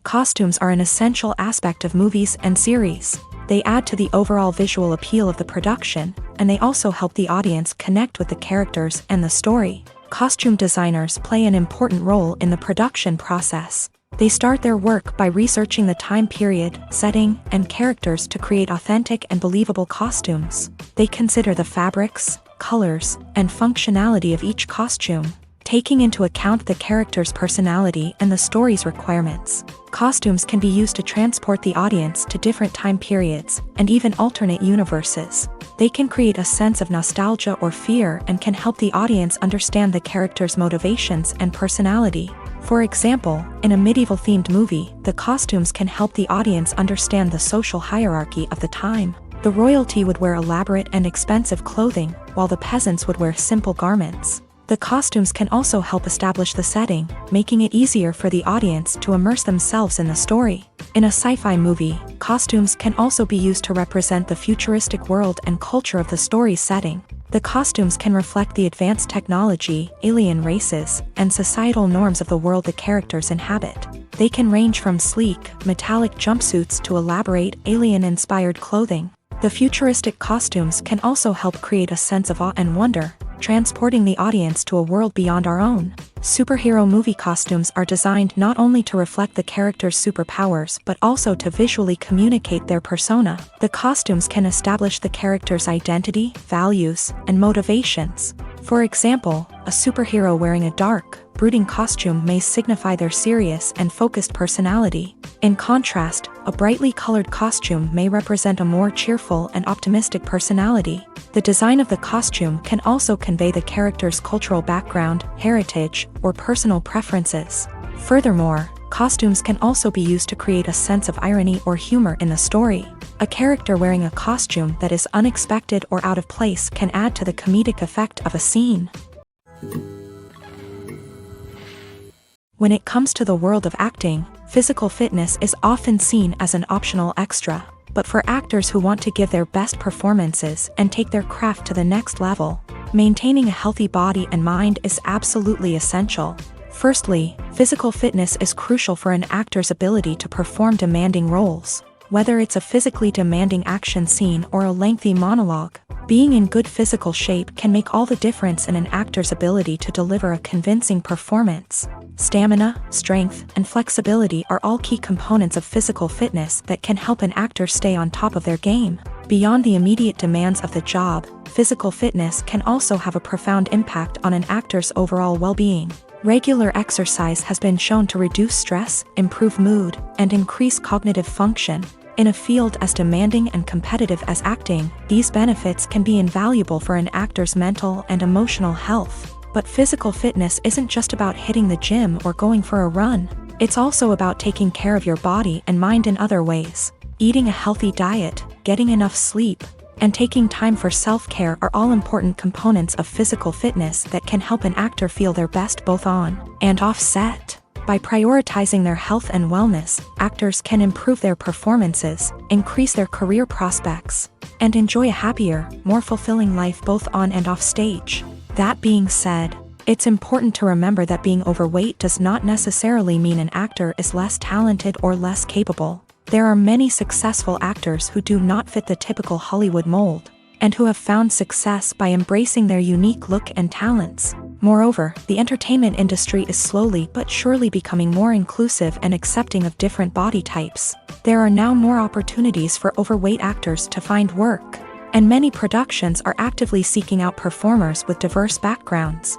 Costumes are an essential aspect of movies and series. They add to the overall visual appeal of the production, and they also help the audience connect with the characters and the story. Costume designers play an important role in the production process. They start their work by researching the time period, setting, and characters to create authentic and believable costumes. They consider the fabrics, colors, and functionality of each costume, taking into account the character's personality and the story's requirements. Costumes can be used to transport the audience to different time periods, and even alternate universes. They can create a sense of nostalgia or fear and can help the audience understand the character's motivations and personality. For example, in a medieval-themed movie, the costumes can help the audience understand the social hierarchy of the time. The royalty would wear elaborate and expensive clothing, while the peasants would wear simple garments. The costumes can also help establish the setting, making it easier for the audience to immerse themselves in the story. In a sci-fi movie, costumes can also be used to represent the futuristic world and culture of the story's setting. The costumes can reflect the advanced technology, alien races, and societal norms of the world the characters inhabit. They can range from sleek, metallic jumpsuits to elaborate, alien-inspired clothing. The futuristic costumes can also help create a sense of awe and wonder, transporting the audience to a world beyond our own. Superhero movie costumes are designed not only to reflect the character's superpowers but also to visually communicate their persona. The costumes can establish the character's identity, values, and motivations. For example, a superhero wearing a dark, brooding costume may signify their serious and focused personality. In contrast, a brightly colored costume may represent a more cheerful and optimistic personality. The design of the costume can also convey the character's cultural background, heritage, or personal preferences. Furthermore, costumes can also be used to create a sense of irony or humor in the story. A character wearing a costume that is unexpected or out of place can add to the comedic effect of a scene. When it comes to the world of acting, physical fitness is often seen as an optional extra. But for actors who want to give their best performances and take their craft to the next level, maintaining a healthy body and mind is absolutely essential. Firstly, physical fitness is crucial for an actor's ability to perform demanding roles. Whether it's a physically demanding action scene or a lengthy monologue, being in good physical shape can make all the difference in an actor's ability to deliver a convincing performance. Stamina, strength, and flexibility are all key components of physical fitness that can help an actor stay on top of their game. Beyond the immediate demands of the job, physical fitness can also have a profound impact on an actor's overall well-being. Regular exercise has been shown to reduce stress, improve mood, and increase cognitive function. In a field as demanding and competitive as acting, these benefits can be invaluable for an actor's mental and emotional health. But physical fitness isn't just about hitting the gym or going for a run. It's also about taking care of your body and mind in other ways. Eating a healthy diet, getting enough sleep, and taking time for self-care are all important components of physical fitness that can help an actor feel their best both on and off set. By prioritizing their health and wellness, actors can improve their performances, increase their career prospects, and enjoy a happier, more fulfilling life both on and off stage. That being said, it's important to remember that being overweight does not necessarily mean an actor is less talented or less capable. There are many successful actors who do not fit the typical Hollywood mold, and who have found success by embracing their unique look and talents. Moreover, the entertainment industry is slowly but surely becoming more inclusive and accepting of different body types. There are now more opportunities for overweight actors to find work, and many productions are actively seeking out performers with diverse backgrounds.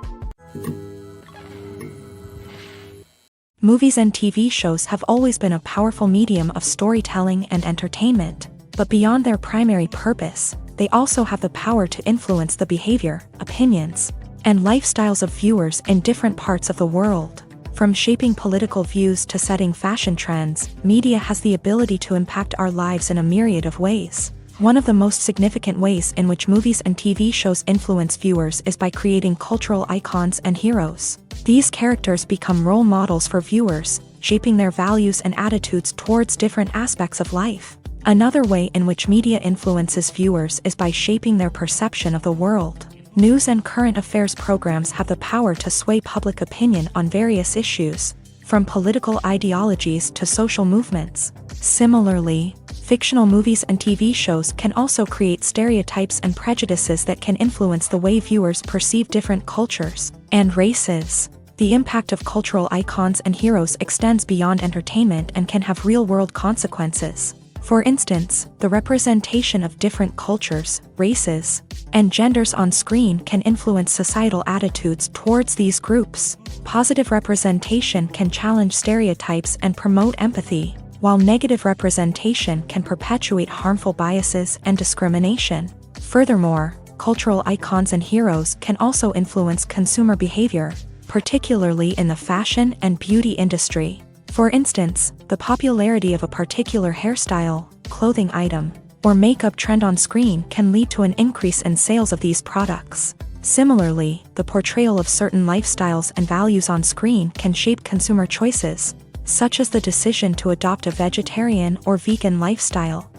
Movies and TV shows have always been a powerful medium of storytelling and entertainment, but beyond their primary purpose, they also have the power to influence the behavior, opinions, and lifestyles of viewers in different parts of the world. From shaping political views to setting fashion trends, media has the ability to impact our lives in a myriad of ways. One of the most significant ways in which movies and TV shows influence viewers is by creating cultural icons and heroes. These characters become role models for viewers, shaping their values and attitudes towards different aspects of life. Another way in which media influences viewers is by shaping their perception of the world. News and current affairs programs have the power to sway public opinion on various issues, from political ideologies to social movements. Similarly, fictional movies and TV shows can also create stereotypes and prejudices that can influence the way viewers perceive different cultures and races. The impact of cultural icons and heroes extends beyond entertainment and can have real-world consequences. For instance, the representation of different cultures, races, and genders on screen can influence societal attitudes towards these groups. Positive representation can challenge stereotypes and promote empathy, while negative representation can perpetuate harmful biases and discrimination. Furthermore, cultural icons and heroes can also influence consumer behavior, particularly in the fashion and beauty industry. For instance, the popularity of a particular hairstyle, clothing item, or makeup trend on screen can lead to an increase in sales of these products. Similarly, the portrayal of certain lifestyles and values on screen can shape consumer choices, such as the decision to adopt a vegetarian or vegan lifestyle.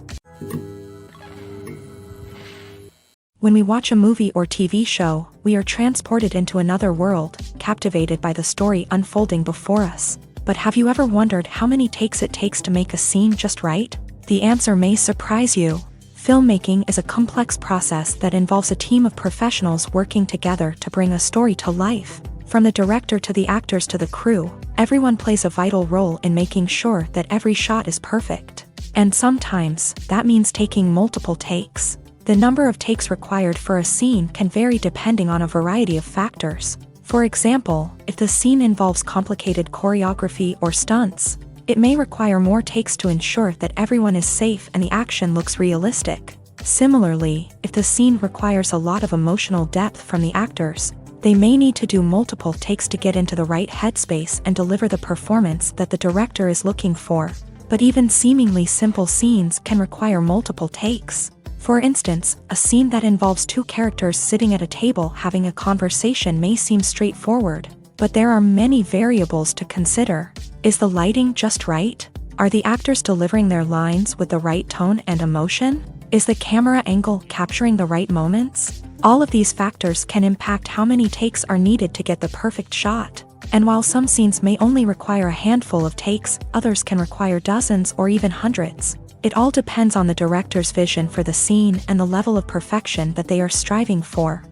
When we watch a movie or TV show, we are transported into another world, captivated by the story unfolding before us. But have you ever wondered how many takes it takes to make a scene just right? The answer may surprise you. Filmmaking is a complex process that involves a team of professionals working together to bring a story to life. From the director to the actors to the crew, everyone plays a vital role in making sure that every shot is perfect. And sometimes, that means taking multiple takes. The number of takes required for a scene can vary depending on a variety of factors. For example, if the scene involves complicated choreography or stunts, it may require more takes to ensure that everyone is safe and the action looks realistic. Similarly, if the scene requires a lot of emotional depth from the actors, they may need to do multiple takes to get into the right headspace and deliver the performance that the director is looking for. But even seemingly simple scenes can require multiple takes. For instance, a scene that involves two characters sitting at a table having a conversation may seem straightforward, but there are many variables to consider. Is the lighting just right? Are the actors delivering their lines with the right tone and emotion? Is the camera angle capturing the right moments? All of these factors can impact how many takes are needed to get the perfect shot. And while some scenes may only require a handful of takes, others can require dozens or even hundreds. It all depends on the director's vision for the scene and the level of perfection that they are striving for.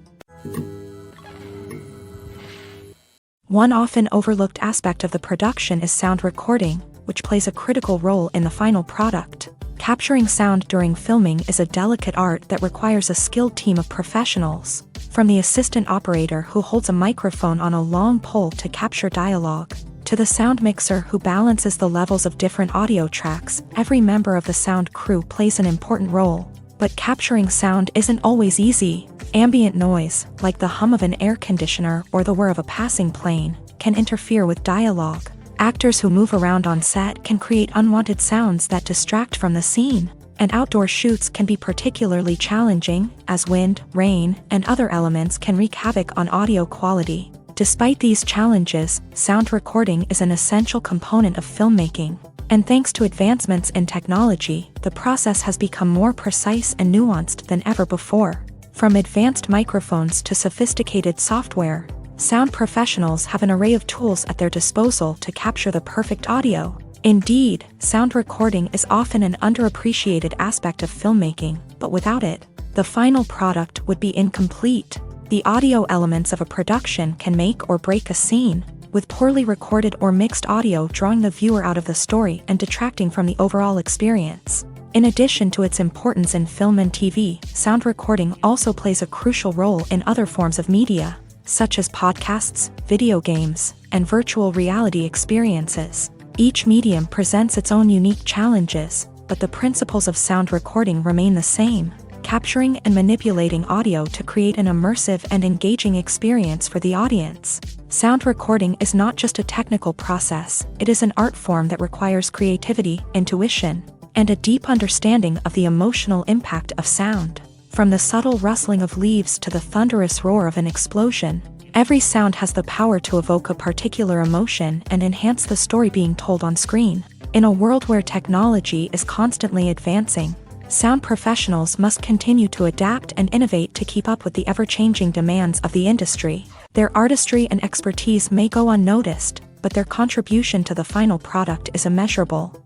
One often overlooked aspect of the production is sound recording, which plays a critical role in the final product. Capturing sound during filming is a delicate art that requires a skilled team of professionals, from the assistant operator who holds a microphone on a long pole to capture dialogue, to the sound mixer who balances the levels of different audio tracks. Every member of the sound crew plays an important role. But capturing sound isn't always easy. Ambient noise, like the hum of an air conditioner or the whir of a passing plane, can interfere with dialogue. Actors who move around on set can create unwanted sounds that distract from the scene. And outdoor shoots can be particularly challenging, as wind, rain, and other elements can wreak havoc on audio quality. Despite these challenges, sound recording is an essential component of filmmaking. And thanks to advancements in technology, the process has become more precise and nuanced than ever before. From advanced microphones to sophisticated software, sound professionals have an array of tools at their disposal to capture the perfect audio. Indeed, sound recording is often an underappreciated aspect of filmmaking, but without it, the final product would be incomplete. The audio elements of a production can make or break a scene, with poorly recorded or mixed audio drawing the viewer out of the story and detracting from the overall experience. In addition to its importance in film and TV, sound recording also plays a crucial role in other forms of media, such as podcasts, video games, and virtual reality experiences. Each medium presents its own unique challenges, but the principles of sound recording remain the same: capturing and manipulating audio to create an immersive and engaging experience for the audience. Sound recording is not just a technical process, it is an art form that requires creativity, intuition, and a deep understanding of the emotional impact of sound. From the subtle rustling of leaves to the thunderous roar of an explosion, every sound has the power to evoke a particular emotion and enhance the story being told on screen. In a world where technology is constantly advancing, sound professionals must continue to adapt and innovate to keep up with the ever-changing demands of the industry. Their artistry and expertise may go unnoticed, but their contribution to the final product is immeasurable.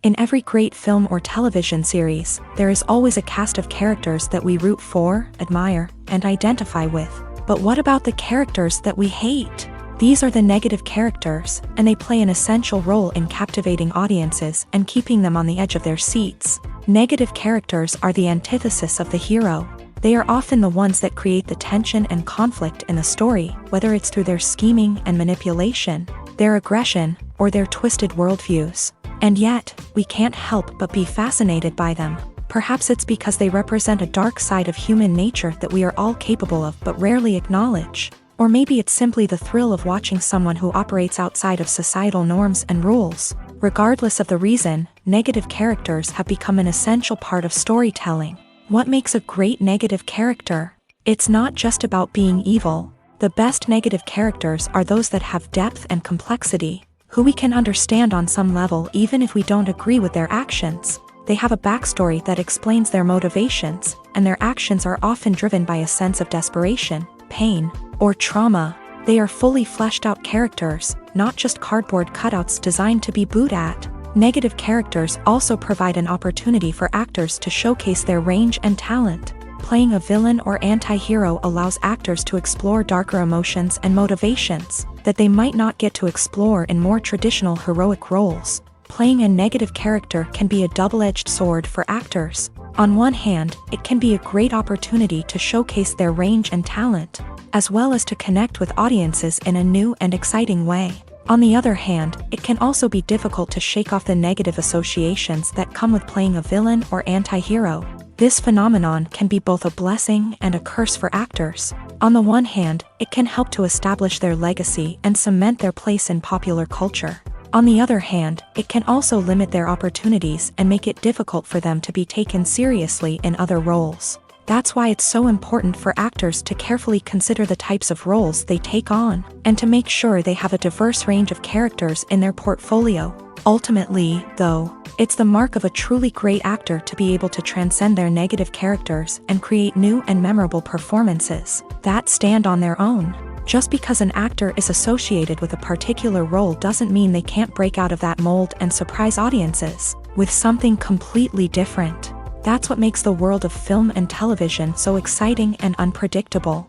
In every great film or television series, there is always a cast of characters that we root for, admire, and identify with. But what about the characters that we hate? These are the negative characters, and they play an essential role in captivating audiences and keeping them on the edge of their seats. Negative characters are the antithesis of the hero. They are often the ones that create the tension and conflict in the story, whether it's through their scheming and manipulation, their aggression, or their twisted worldviews. And yet, we can't help but be fascinated by them. Perhaps it's because they represent a dark side of human nature that we are all capable of but rarely acknowledge. Or maybe it's simply the thrill of watching someone who operates outside of societal norms and rules. Regardless of the reason, negative characters have become an essential part of storytelling. What makes a great negative character? It's not just about being evil. The best negative characters are those that have depth and complexity, who we can understand on some level even if we don't agree with their actions. They have a backstory that explains their motivations, and their actions are often driven by a sense of desperation, pain, or trauma. They are fully fleshed out characters, not just cardboard cutouts designed to be booed at. Negative characters also provide an opportunity for actors to showcase their range and talent. Playing a villain or anti-hero allows actors to explore darker emotions and motivations that they might not get to explore in more traditional heroic roles. Playing a negative character can be a double-edged sword for actors. On one hand, it can be a great opportunity to showcase their range and talent, as well as to connect with audiences in a new and exciting way. On the other hand, it can also be difficult to shake off the negative associations that come with playing a villain or anti-hero. This phenomenon can be both a blessing and a curse for actors. On the one hand, it can help to establish their legacy and cement their place in popular culture. On the other hand, it can also limit their opportunities and make it difficult for them to be taken seriously in other roles. That's why it's so important for actors to carefully consider the types of roles they take on, and to make sure they have a diverse range of characters in their portfolio. Ultimately, though, it's the mark of a truly great actor to be able to transcend their negative characters and create new and memorable performances that stand on their own. Just because an actor is associated with a particular role doesn't mean they can't break out of that mold and surprise audiences with something completely different. That's what makes the world of film and television so exciting and unpredictable.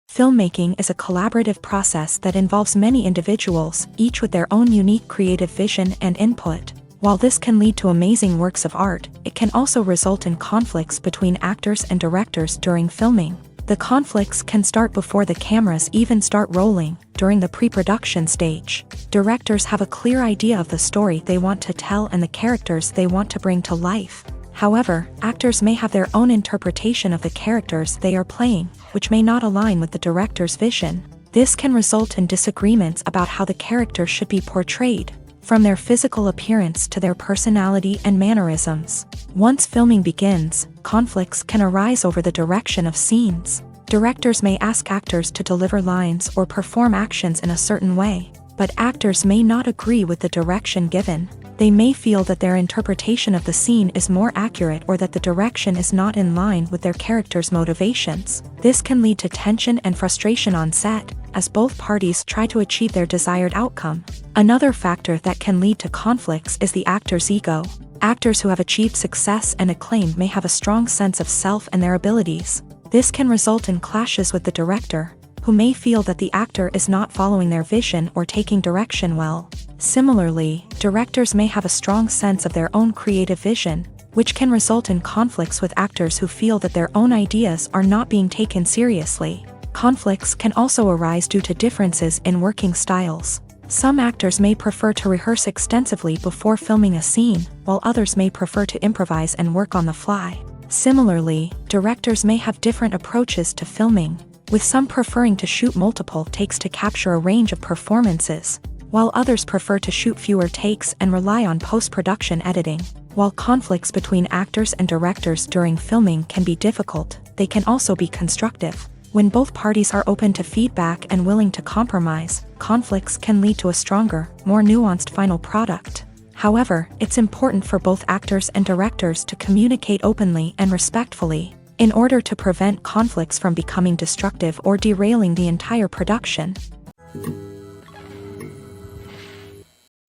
Filmmaking is a collaborative process that involves many individuals, each with their own unique creative vision and input. While this can lead to amazing works of art, it can also result in conflicts between actors and directors during filming. The conflicts can start before the cameras even start rolling, during the pre-production stage. Directors have a clear idea of the story they want to tell and the characters they want to bring to life. However, actors may have their own interpretation of the characters they are playing, which may not align with the director's vision. This can result in disagreements about how the character should be portrayed, from their physical appearance to their personality and mannerisms. Once filming begins, conflicts can arise over the direction of scenes. Directors may ask actors to deliver lines or perform actions in a certain way, but actors may not agree with the direction given. They may feel that their interpretation of the scene is more accurate or that the direction is not in line with their character's motivations. This can lead to tension and frustration on set, as both parties try to achieve their desired outcome. Another factor that can lead to conflicts is the actor's ego. Actors who have achieved success and acclaim may have a strong sense of self and their abilities. This can result in clashes with the director, who may feel that the actor is not following their vision or taking direction well. Similarly, directors may have a strong sense of their own creative vision, which can result in conflicts with actors who feel that their own ideas are not being taken seriously. Conflicts can also arise due to differences in working styles. Some actors may prefer to rehearse extensively before filming a scene, while others may prefer to improvise and work on the fly. Similarly, directors may have different approaches to filming, with some preferring to shoot multiple takes to capture a range of performances, while others prefer to shoot fewer takes and rely on post-production editing. While conflicts between actors and directors during filming can be difficult, they can also be constructive. When both parties are open to feedback and willing to compromise, conflicts can lead to a stronger, more nuanced final product. However, it's important for both actors and directors to communicate openly and respectfully, in order to prevent conflicts from becoming destructive or derailing the entire production.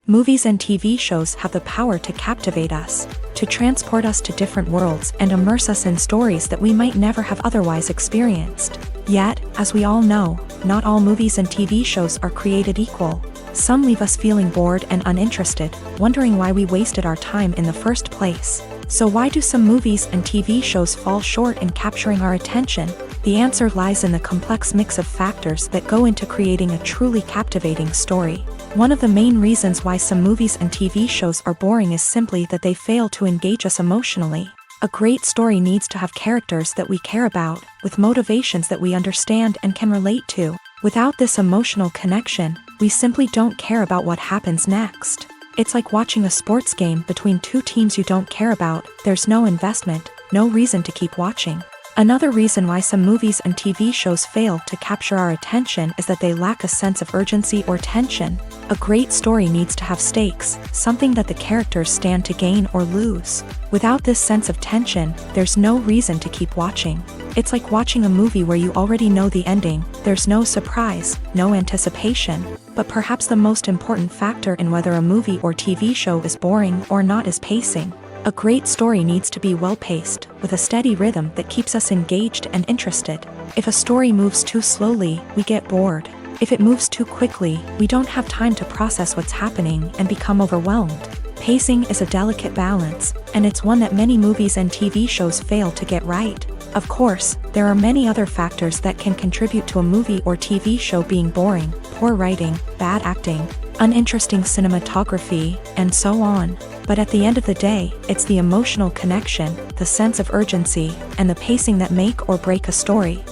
Movies and TV shows have the power to captivate us, to transport us to different worlds and immerse us in stories that we might never have otherwise experienced. Yet, as we all know, not all movies and TV shows are created equal. Some leave us feeling bored and uninterested, wondering why we wasted our time in the first place. So why do some movies and TV shows fall short in capturing our attention? The answer lies in the complex mix of factors that go into creating a truly captivating story. One of the main reasons why some movies and TV shows are boring is simply that they fail to engage us emotionally. A great story needs to have characters that we care about, with motivations that we understand and can relate to. Without this emotional connection, we simply don't care about what happens next. It's like watching a sports game between two teams you don't care about. There's no investment, no reason to keep watching. Another reason why some movies and TV shows fail to capture our attention is that they lack a sense of urgency or tension. A great story needs to have stakes, something that the characters stand to gain or lose. Without this sense of tension, there's no reason to keep watching. It's like watching a movie where you already know the ending. There's no surprise, no anticipation. But perhaps the most important factor in whether a movie or TV show is boring or not is pacing. A great story needs to be well-paced, with a steady rhythm that keeps us engaged and interested. If a story moves too slowly, we get bored. If it moves too quickly, we don't have time to process what's happening and become overwhelmed. Pacing is a delicate balance, and it's one that many movies and TV shows fail to get right. Of course, there are many other factors that can contribute to a movie or TV show being boring: poor writing, bad acting, uninteresting cinematography, and so on. But at the end of the day, it's the emotional connection, the sense of urgency, and the pacing that make or break a story.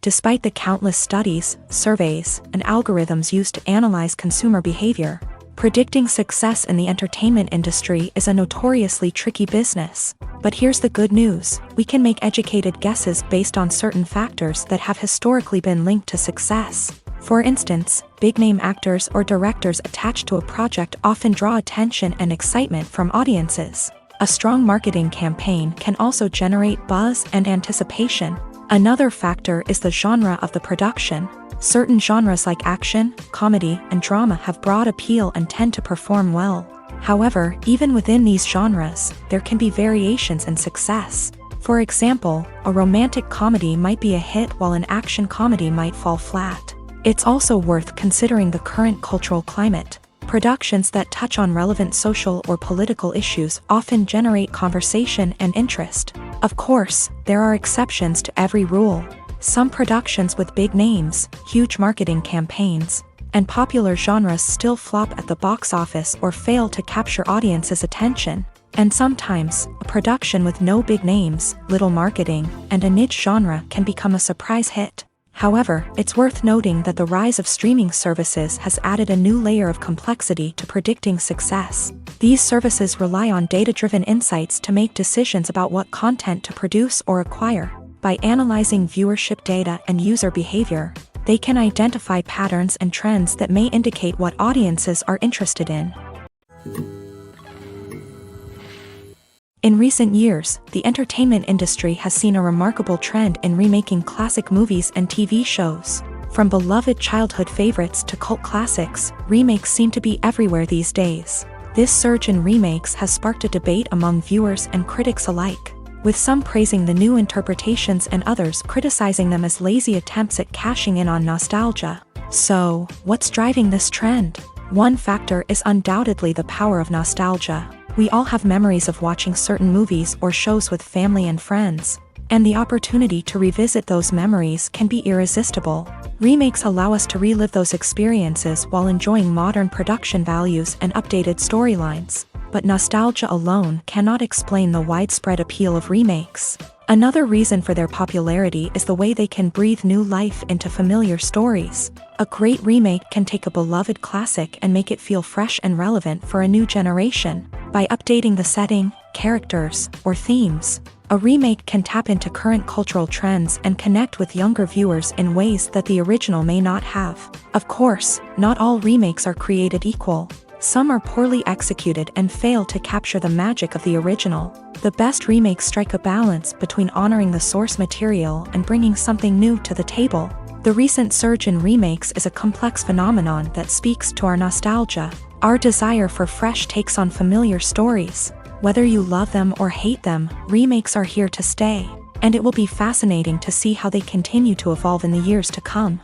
Despite the countless studies, surveys, and algorithms used to analyze consumer behavior, predicting success in the entertainment industry is a notoriously tricky business. But here's the good news: we can make educated guesses based on certain factors that have historically been linked to success. For instance, big-name actors or directors attached to a project often draw attention and excitement from audiences. A strong marketing campaign can also generate buzz and anticipation. Another factor is the genre of the production. Certain genres like action, comedy, and drama have broad appeal and tend to perform well. However, even within these genres, there can be variations in success. For example, a romantic comedy might be a hit while an action comedy might fall flat. It's also worth considering the current cultural climate. Productions that touch on relevant social or political issues often generate conversation and interest. Of course, there are exceptions to every rule. Some productions with big names, huge marketing campaigns, and popular genres still flop at the box office or fail to capture audiences' attention. And sometimes, a production with no big names, little marketing, and a niche genre can become a surprise hit. However, it's worth noting that the rise of streaming services has added a new layer of complexity to predicting success. These services rely on data-driven insights to make decisions about what content to produce or acquire. By analyzing viewership data and user behavior, they can identify patterns and trends that may indicate what audiences are interested in. In recent years, the entertainment industry has seen a remarkable trend in remaking classic movies and TV shows. From beloved childhood favorites to cult classics, remakes seem to be everywhere these days. This surge in remakes has sparked a debate among viewers and critics alike, with some praising the new interpretations and others criticizing them as lazy attempts at cashing in on nostalgia. So, what's driving this trend? One factor is undoubtedly the power of nostalgia. We all have memories of watching certain movies or shows with family and friends, and the opportunity to revisit those memories can be irresistible. Remakes allow us to relive those experiences while enjoying modern production values and updated storylines. But nostalgia alone cannot explain the widespread appeal of remakes. Another reason for their popularity is the way they can breathe new life into familiar stories. A great remake can take a beloved classic and make it feel fresh and relevant for a new generation. By updating the setting, characters, or themes, a remake can tap into current cultural trends and connect with younger viewers in ways that the original may not have. Of course, not all remakes are created equal. Some are poorly executed and fail to capture the magic of the original. The best remakes strike a balance between honoring the source material and bringing something new to the table. The recent surge in remakes is a complex phenomenon that speaks to our nostalgia, our desire for fresh takes on familiar stories. Whether you love them or hate them, remakes are here to stay, and it will be fascinating to see how they continue to evolve in the years to come.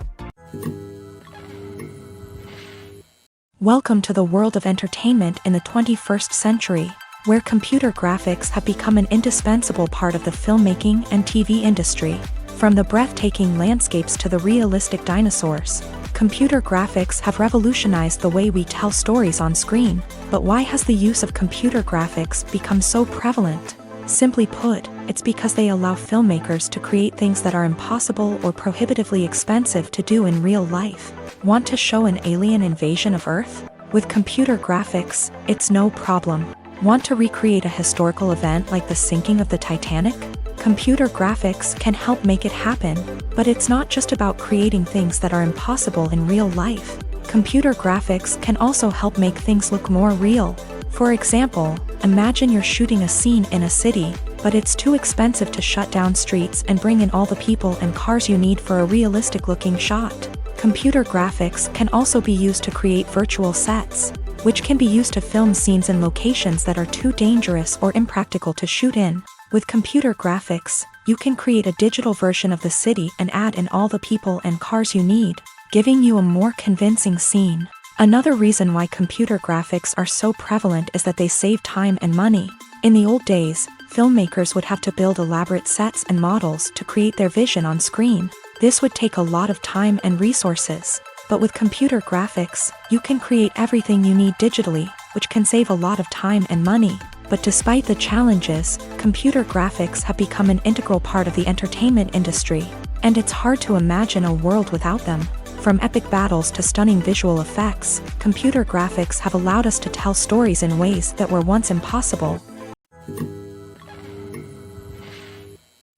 Welcome to the world of entertainment in the 21st century, where computer graphics have become an indispensable part of the filmmaking and TV industry. From the breathtaking landscapes to the realistic dinosaurs, computer graphics have revolutionized the way we tell stories on screen. But why has the use of computer graphics become so prevalent? Simply put, it's because they allow filmmakers to create things that are impossible or prohibitively expensive to do in real life. Want to show an alien invasion of Earth? With computer graphics, it's no problem. Want to recreate a historical event like the sinking of the Titanic? Computer graphics can help make it happen, but it's not just about creating things that are impossible in real life. Computer graphics can also help make things look more real. For example, imagine you're shooting a scene in a city, but it's too expensive to shut down streets and bring in all the people and cars you need for a realistic-looking shot. Computer graphics can also be used to create virtual sets, which can be used to film scenes in locations that are too dangerous or impractical to shoot in. With computer graphics, you can create a digital version of the city and add in all the people and cars you need, giving you a more convincing scene. Another reason why computer graphics are so prevalent is that they save time and money. In the old days, filmmakers would have to build elaborate sets and models to create their vision on screen. This would take a lot of time and resources. But with computer graphics, you can create everything you need digitally, which can save a lot of time and money. But despite the challenges, computer graphics have become an integral part of the entertainment industry, and it's hard to imagine a world without them. From epic battles to stunning visual effects, computer graphics have allowed us to tell stories in ways that were once impossible.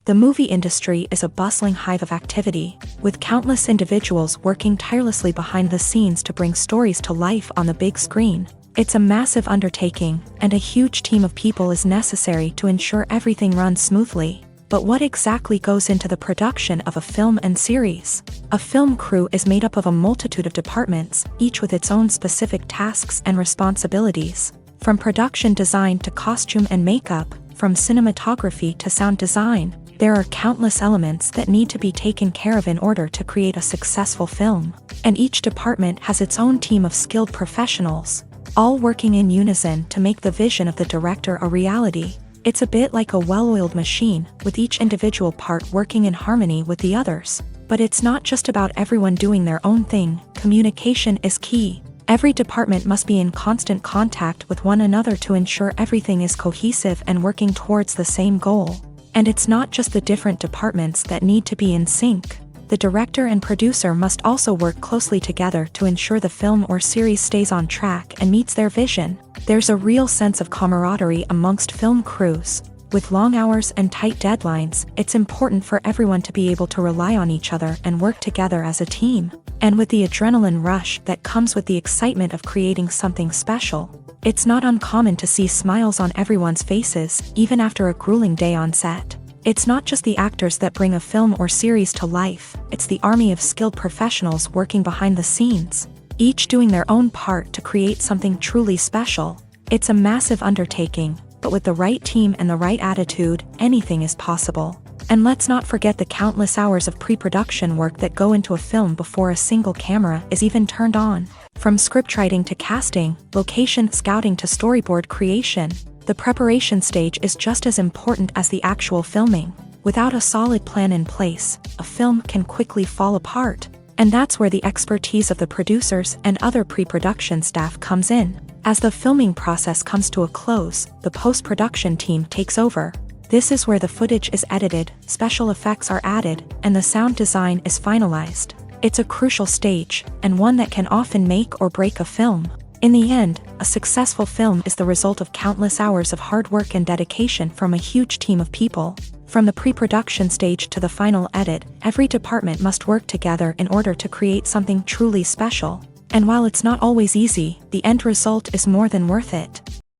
The movie industry is a bustling hive of activity, with countless individuals working tirelessly behind the scenes to bring stories to life on the big screen. It's a massive undertaking, and a huge team of people is necessary to ensure everything runs smoothly. But what exactly goes into the production of a film and series? A film crew is made up of a multitude of departments, each with its own specific tasks and responsibilities. From production design to costume and makeup, from cinematography to sound design, there are countless elements that need to be taken care of in order to create a successful film. And each department has its own team of skilled professionals, all working in unison to make the vision of the director a reality. It's a bit like a well-oiled machine, with each individual part working in harmony with the others. But it's not just about everyone doing their own thing. Communication is key. Every department must be in constant contact with one another to ensure everything is cohesive and working towards the same goal. And it's not just the different departments that need to be in sync. The director and producer must also work closely together to ensure the film or series stays on track and meets their vision. There's a real sense of camaraderie amongst film crews. With long hours and tight deadlines, it's important for everyone to be able to rely on each other and work together as a team. And with the adrenaline rush that comes with the excitement of creating something special, it's not uncommon to see smiles on everyone's faces, even after a grueling day on set. It's not just the actors that bring a film or series to life, it's the army of skilled professionals working behind the scenes, each doing their own part to create something truly special. It's a massive undertaking, but with the right team and the right attitude, anything is possible. And let's not forget the countless hours of pre-production work that go into a film before a single camera is even turned on. From scriptwriting to casting, location scouting to storyboard creation, the preparation stage is just as important as the actual filming. Without a solid plan in place, a film can quickly fall apart. And that's where the expertise of the producers and other pre-production staff comes in. As the filming process comes to a close, the post-production team takes over. This is where the footage is edited, special effects are added, and the sound design is finalized. It's a crucial stage, and one that can often make or break a film. In the end, a successful film is the result of countless hours of hard work and dedication from a huge team of people. From the pre-production stage to the final edit, every department must work together in order to create something truly special. And while it's not always easy, the end result is more than worth it.